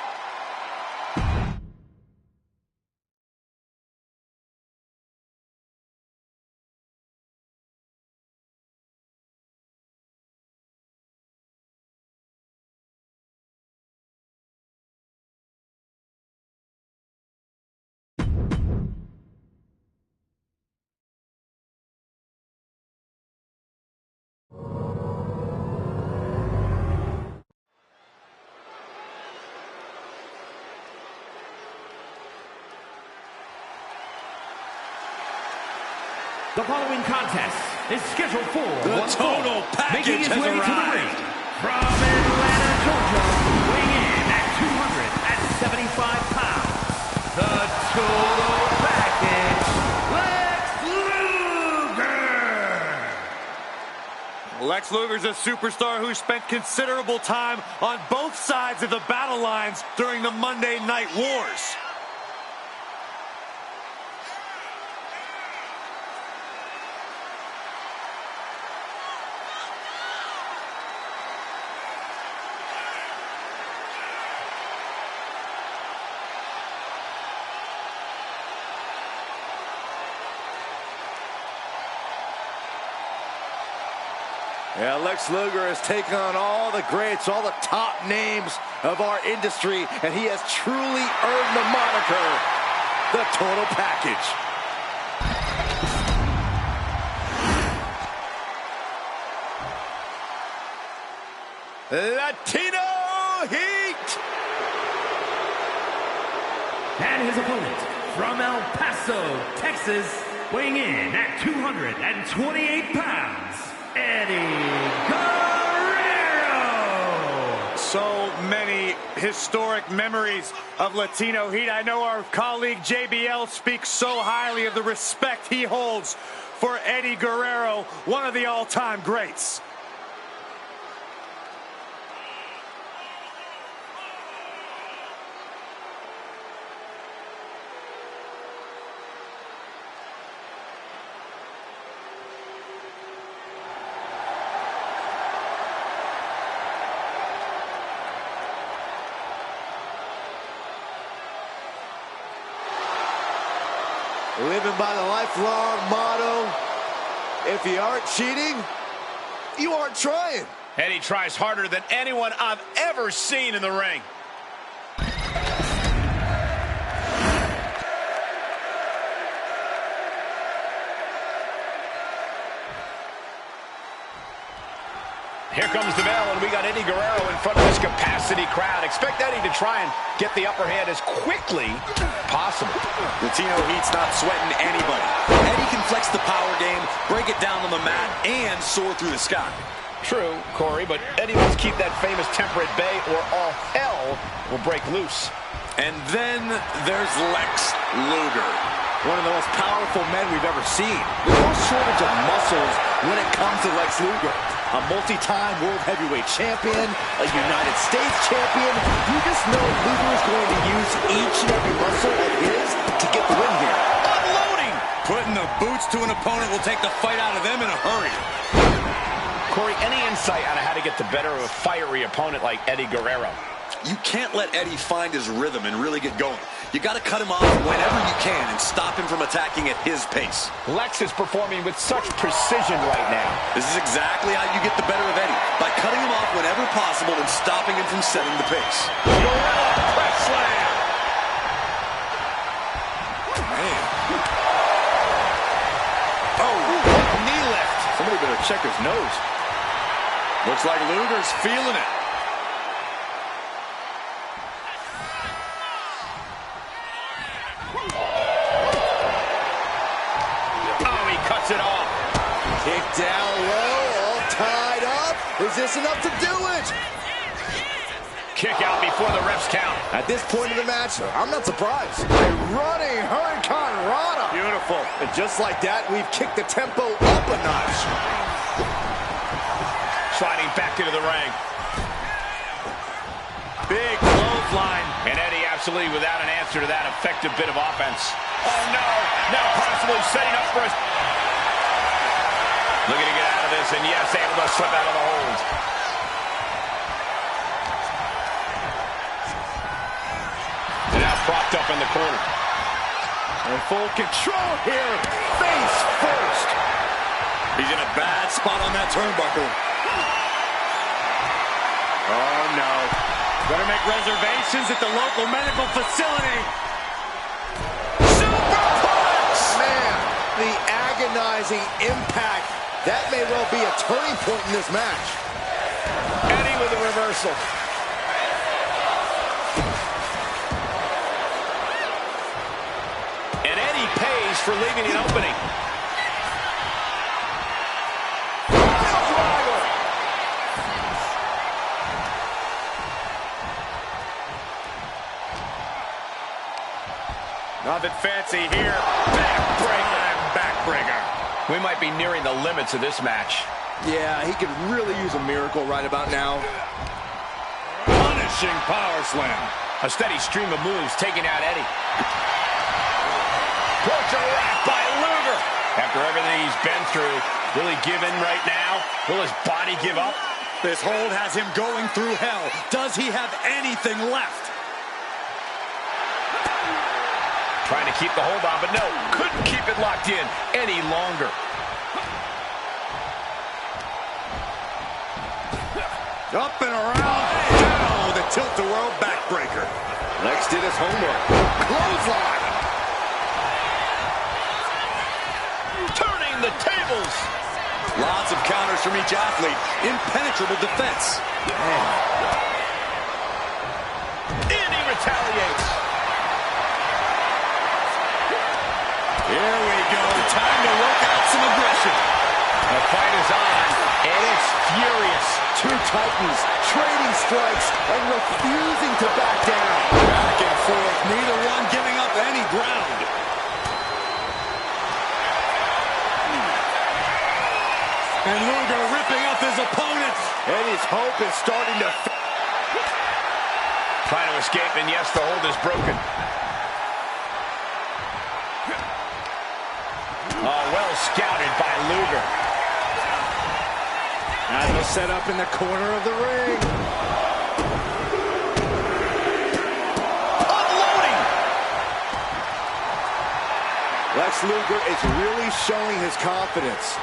The following contest is scheduled for The one total fall. package Making his has way to the arrived. ring from Atlanta, Georgia, weighing in at 275 pounds. The total package, Lex Luger. Lex Luger's a superstar who spent considerable time on both sides of the battle lines during the Monday Night Wars. Yeah, Lex Luger has taken on all the greats, all the top names of our industry, and he has truly earned the moniker, the Total Package. Latino Heat! And his opponent from El Paso, Texas, weighing in at 228 pounds, Eddie Guerrero. So many historic memories of Latino Heat. I know our colleague JBL speaks so highly of the respect he holds for Eddie Guerrero, one of the all-time greats. living by the lifelong motto, if you aren't cheating, you aren't trying. Eddie tries harder than anyone I've ever seen in the ring. Here comes the bell, and we got Eddie Guerrero in front of this capacity crowd. Expect Eddie to try and get the upper hand as quickly possible. Latino Heat's not sweating anybody. Eddie can flex the power game, break it down on the mat, and soar through the sky. True, Corey, but Eddie must keep that famous temper at bay or all hell will break loose. And then there's Lex Luger. One of the most powerful men we've ever seen. There's no shortage of muscles when it comes to Lex Luger. A multi-time world heavyweight champion, a United States champion. You just know Luger is going to use each and every muscle of his to get the win here. Unloading! Putting the boots to an opponent will take the fight out of them in a hurry. Corey, any insight on how to get the better of a fiery opponent like Eddie Guerrero? You can't let Eddie find his rhythm and really get going. You got to cut him off whenever you can and stop him from attacking at his pace. Lex is performing with such precision right now. This is exactly how you get the better of Eddie, by cutting him off whenever possible and stopping him from setting the pace. Gorilla press slam. Man. Oh, knee lift. Somebody better check his nose. Looks like Luger's feeling it. It off. Kick down low, all tied up. Is this enough to do it? Kick out before the refs count. At this point in the match, I'm not surprised. A running Hurricane Rana. Beautiful. And just like that, we've kicked the tempo up a notch. Sliding back into the ring. Big clothesline. And Eddie absolutely without an answer to that effective bit of offense. Oh no, now possibly setting up for us. Looking to get out of this, and yes, able to slip out of the hold. And now propped up in the corner. In full control here, face first. He's in a bad spot on that turnbuckle. Oh no. Better make reservations at the local medical facility. Superplex! Man, the agonizing impact. That may well be a turning point in this match. Eddie with a reversal. And Eddie pays for leaving an opening. Nothing fancy here. Backbreaker. We might be nearing the limits of this match. Yeah, he could really use a miracle right about now. Punishing power slam. A steady stream of moves taking out Eddie. Torture rack by Luger. After everything he's been through, will he give in right now? Will his body give up? This hold has him going through hell. Does he have anything left? Trying to keep the hold on, but no, couldn't keep it locked in any longer. Up and around. Down with a tilt-a-whirl backbreaker. Lex did his homework. Clothesline. Turning the tables. Lots of counters from each athlete. Impenetrable defense. And he retaliates. Here we go. Time to work out some aggression. The fight is on, and it's furious. Two titans trading strikes and refusing to back down. Back and forth. Neither one giving up any ground. And Luger ripping up his opponent. Eddie's hope is starting to... Trying to escape, and yes, the hold is broken. Oh, well scouted by Luger. As he'll set up in the corner of the ring. Unloading! Lex Lex Luger is really showing his confidence.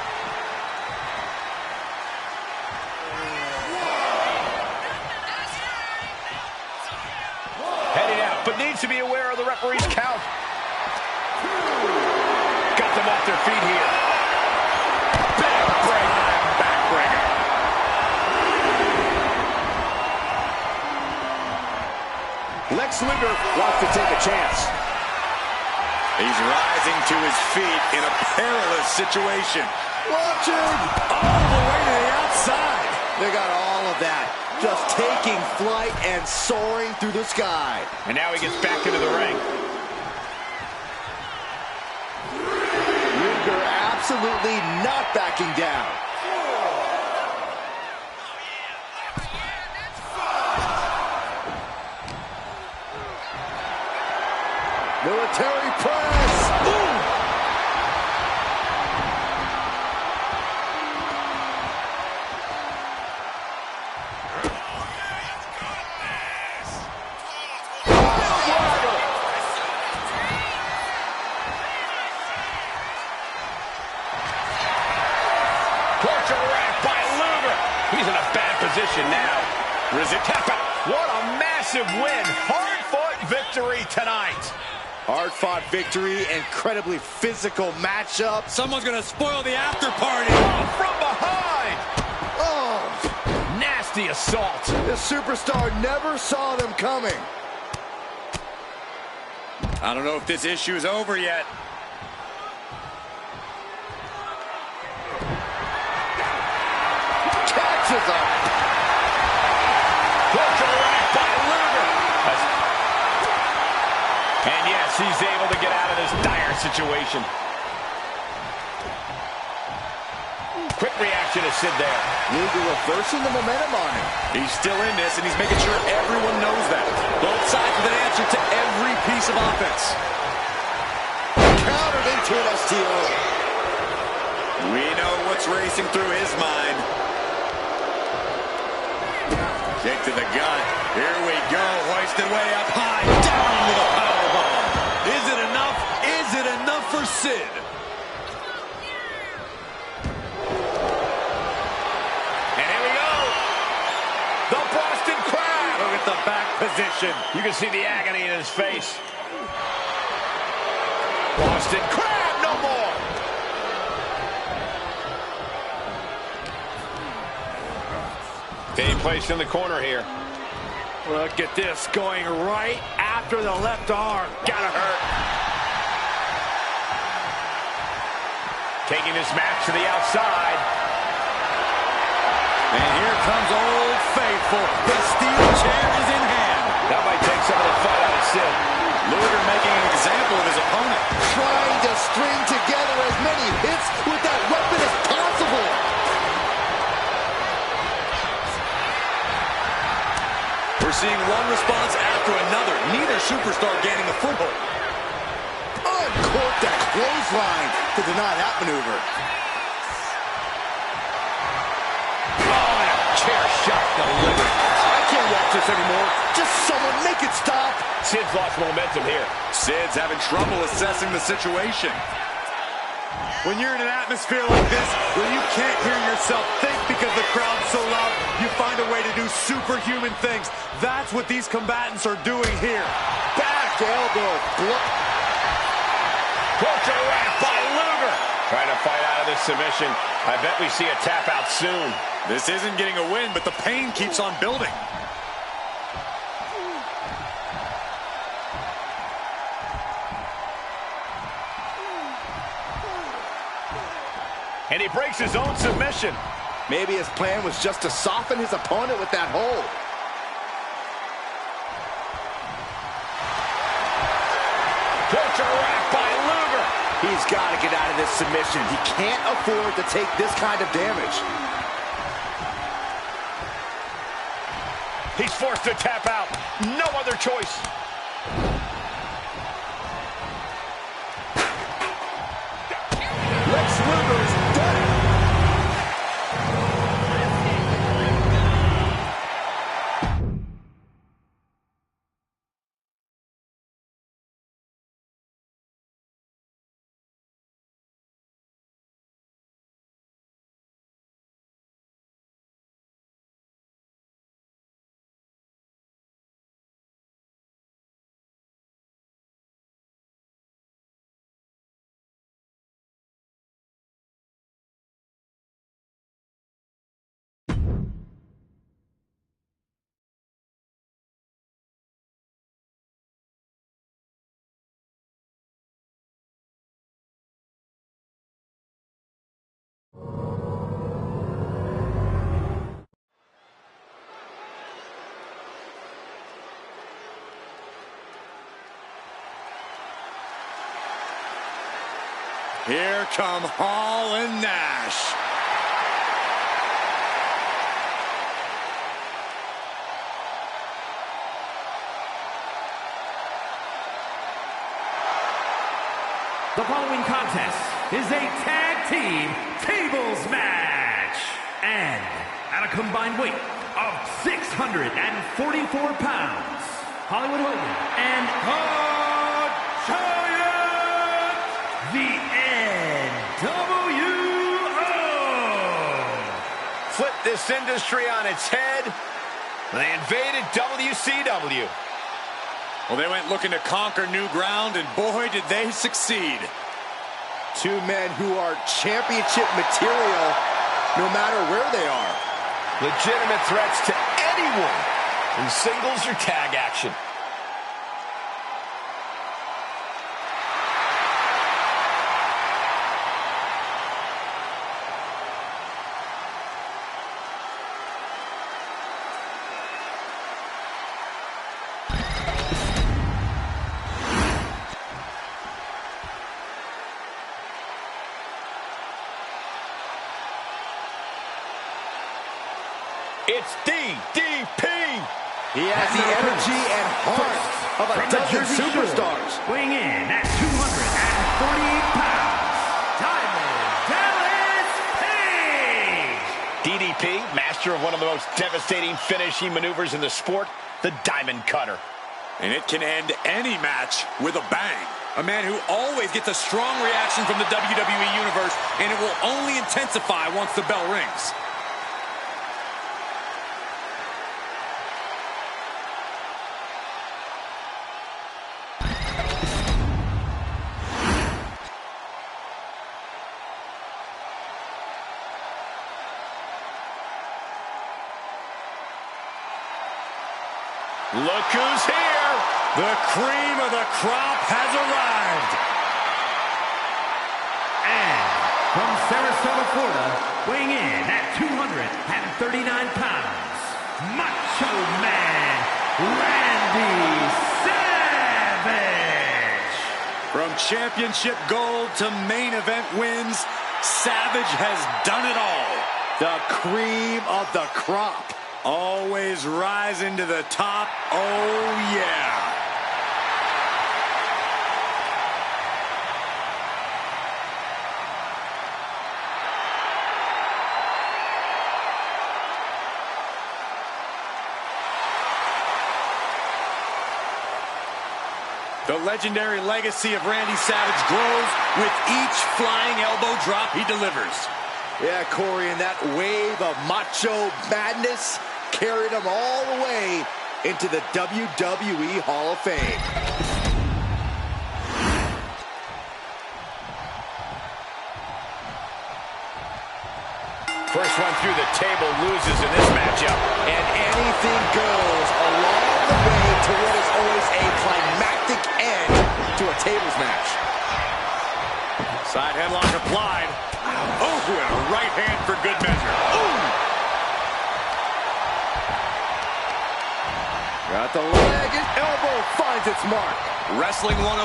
Heading out, but needs to be aware of the referee's count. Got them off their feet here. Backbreaker. Lex Luger wants to take a chance. He's rising to his feet in a perilous situation. Watching All the way to the outside. They got all of that. Just taking flight and soaring through the sky. And now he gets back into the ring. Luger absolutely not backing down. Military press. Ooh. He's in a bad position now. Tap out. What a massive win. Hard-fought victory tonight. Hard-fought victory, incredibly physical matchup. Someone's going to spoil the after party. Oh, from behind. Oh, Nasty assault. the superstar never saw them coming. I don't know if this issue is over yet. Catches up. By Luger. And yes, he's able to get out of this dire situation. Quick reaction to Sid there. Luger reversing the momentum on him. He's still in this, and he's making sure everyone knows that. Both sides with an answer to every piece of offense. Countered into an STO. We know what's racing through his mind. Kick to the gut. Here we go. Hoisted way up high. Down with a powerbomb. Is it enough? Is it enough for Sid? And here we go. The Boston Crab. Look at the back position. You can see the agony in his face. Boston Crab, no more. Being placed in the corner here. Look at this, going right after the left arm. Gotta hurt. Taking this match to the outside. And here comes Old Faithful. The steel chair is in hand. That might take some of the fight out of Sid. Luger making an example of his opponent. Trying to string together as many hits with that weapon as possible. We're seeing one response after another. Neither superstar gaining a foothold. Uncork that clothesline to deny that maneuver. Oh, and a chair shot delivered. I can't watch this anymore. Just someone make it stop. Sid's lost momentum here. Sid's having trouble assessing the situation. When you're in an atmosphere like this, where you can't hear yourself think because the crowd's so loud, you find a way to do superhuman things. That's what these combatants are doing here. Back elbow. Torture rack by Luger. Trying to fight out of this submission. I bet we see a tap out soon. This isn't getting a win, but the pain keeps on building. And he breaks his own submission. Maybe his plan was just to soften his opponent with that hold. Torture rack by Luger. He's got to get out of this submission. He can't afford to take this kind of damage. He's forced to tap out. No other choice. Here come Hall and Nash. The following contest is a tag team tables match. And at a combined weight of 644 pounds, Hollywood Hogan and Giant, the NWO. Flip this industry on its head. They invaded WCW. Well, they went looking to conquer new ground, and boy, did they succeed. Two men who are championship material no matter where they are. Legitimate threats to anyone in singles or tag action. It's DDP. He has the energy and heart of a dozen superstars. Weighing in at 248 pounds, Diamond Dallas Page. DDP, master of one of the most devastating finishing maneuvers in the sport, the Diamond Cutter. And it can end any match with a bang. A man who always gets a strong reaction from the WWE Universe, and it will only intensify once the bell rings. Look who's here. The cream of the crop has arrived. And from Sarasota, Florida, weighing in at 239 pounds, Macho Man Randy Savage. From championship gold to main event wins, Savage has done it all. The cream of the crop. Always rising to the top. Oh, yeah. The legendary legacy of Randy Savage grows with each flying elbow drop he delivers. Yeah, Corey, and that wave of macho madness carried him all the way into the WWE Hall of Fame. First one through the table loses in this matchup. And anything goes along the way to what is always a climactic end to a tables match. Side headlock applied. Oh, and a right hand for good measure. Ooh! Got the leg, and elbow finds its mark. Wrestling 101.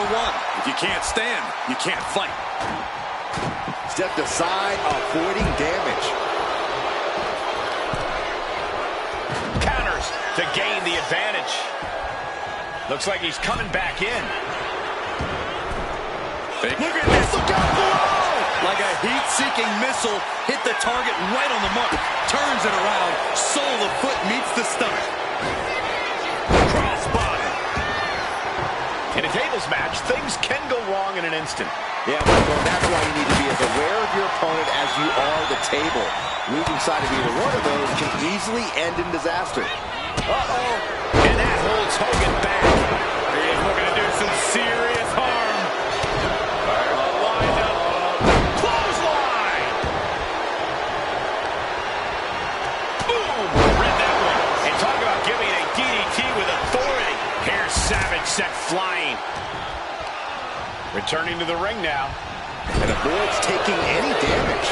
If you can't stand, you can't fight. Stepped aside, avoiding damage. Counters to gain the advantage. Looks like he's coming back in. Look at this. Look out below. Like a heat-seeking missile, hit the target right on the mark. Turns it around. Sole of foot meets the stomach. Crossbody. In a tables match, things can go wrong in an instant. Yeah, Michael, that's why you need to be as aware of your opponent as you are the table. Losing sight of either one of those can easily end in disaster. Uh-oh. And that holds Hogan back. He's looking to do some serious harm. Lined up. Clothesline. Boom. Read that one. And talk about giving a DDT with authority. Here's Savage set flying. Returning to the ring now. And avoids taking any damage.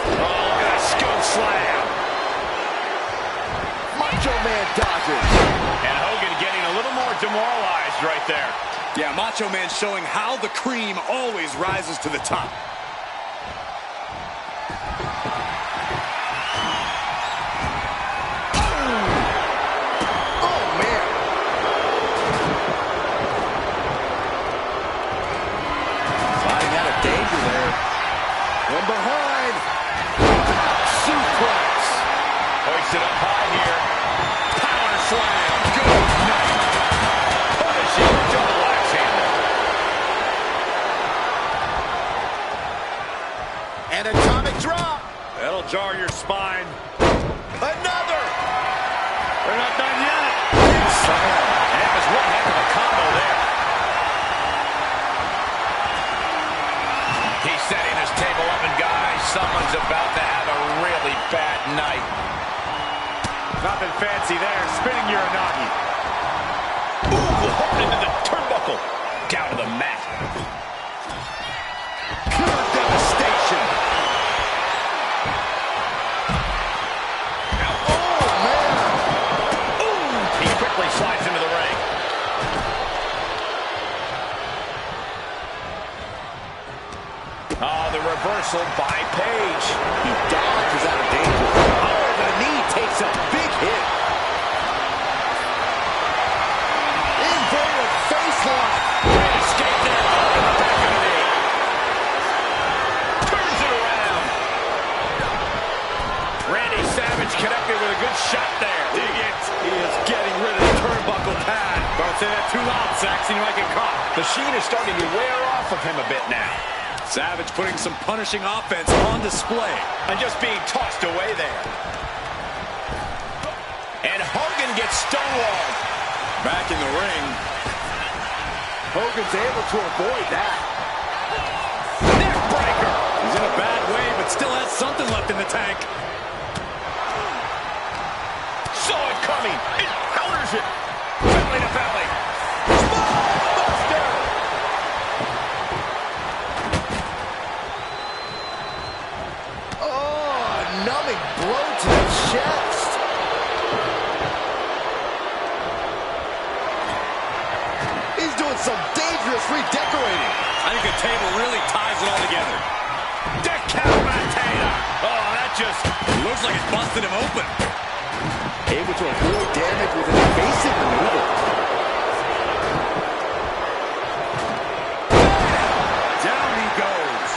Oh, look at that scope slam. Macho Man dodges. And Hogan getting a little more demoralized right there. Yeah, Macho Man showing how the cream always rises to the top. Oh, man. Sliding out of danger there. From behind. Suplex. Hoisted up high here. Power slam. Good night. Punishing double axe handle. An atomic drop. That'll jar your spine. Another. We're not done yet. Big slam. And it was one heck of a combo there. He's setting his table up, and guys, someone's about to have a really bad night. Nothing fancy there. Spinning Uranagi. Ooh, hooked into the turnbuckle. Down to the mat. Pure devastation. Now, Oh, man. ooh, he quickly slides into the ring. Oh, the reversal by Page. He dodges out of danger. Oh, the knee takes a big hit. Inverted facelock. Great escape there. Oh, in the back of the knee. Turns it around. Randy Savage connected with a good shot there. Dig it. He is getting rid of the turnbuckle pad. Don't say that too loud, Saxon. You might get caught. The sheen is starting to wear off of him a bit now. Savage putting some punishing offense on display. And just being tossed away there. And Hogan gets stonewalled. Back in the ring. Hogan's able to avoid that. Neck breaker. He's in a bad way, but still has something left in the tank. Saw it coming. It counters it. Belly to belly. Buster. Oh, a numbing blow to the chest. He's doing some dangerous redecorating. I think the table really ties it all together. Decapitator. Oh, that just looks like it's busted him open. Able to avoid damage with an evasive maneuver. Down he goes.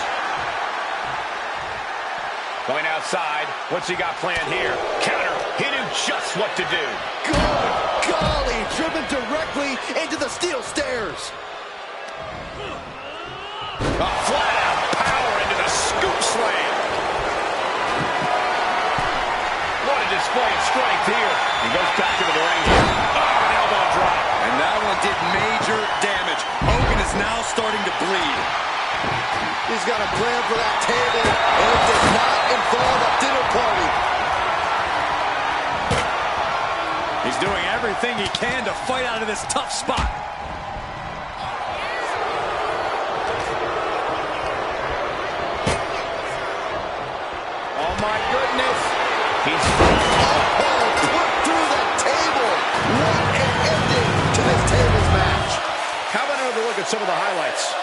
Going outside. What's he got planned here? Counter. He knew just what to do. Good golly, driven directly into the steel stairs. A flat-out power into the scoop slam. What a display of strength here. He goes back into the ring here. Oh, an elbow drop. And that one did major damage. Hogan is now starting to bleed. He's got a plan for that table, and it does not involve a dinner party. He's doing everything he can to fight out of this tough spot. Oh, my goodness. He's Put through the table. What an ending to this tables match. How about another look at some of the highlights?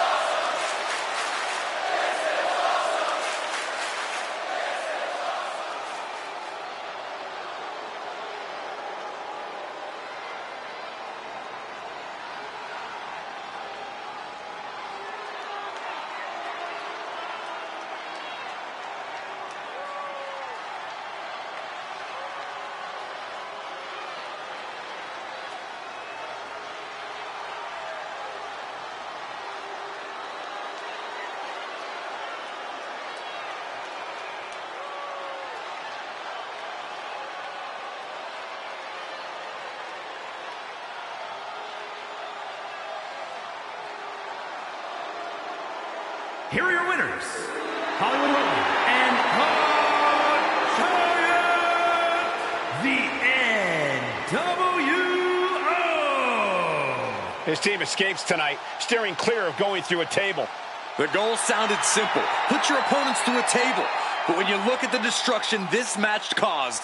Here are your winners, Hollywood Hogan and Hard Giant, the NWO. His team escapes tonight, steering clear of going through a table. The goal sounded simple. Put your opponents through a table. But when you look at the destruction this match caused,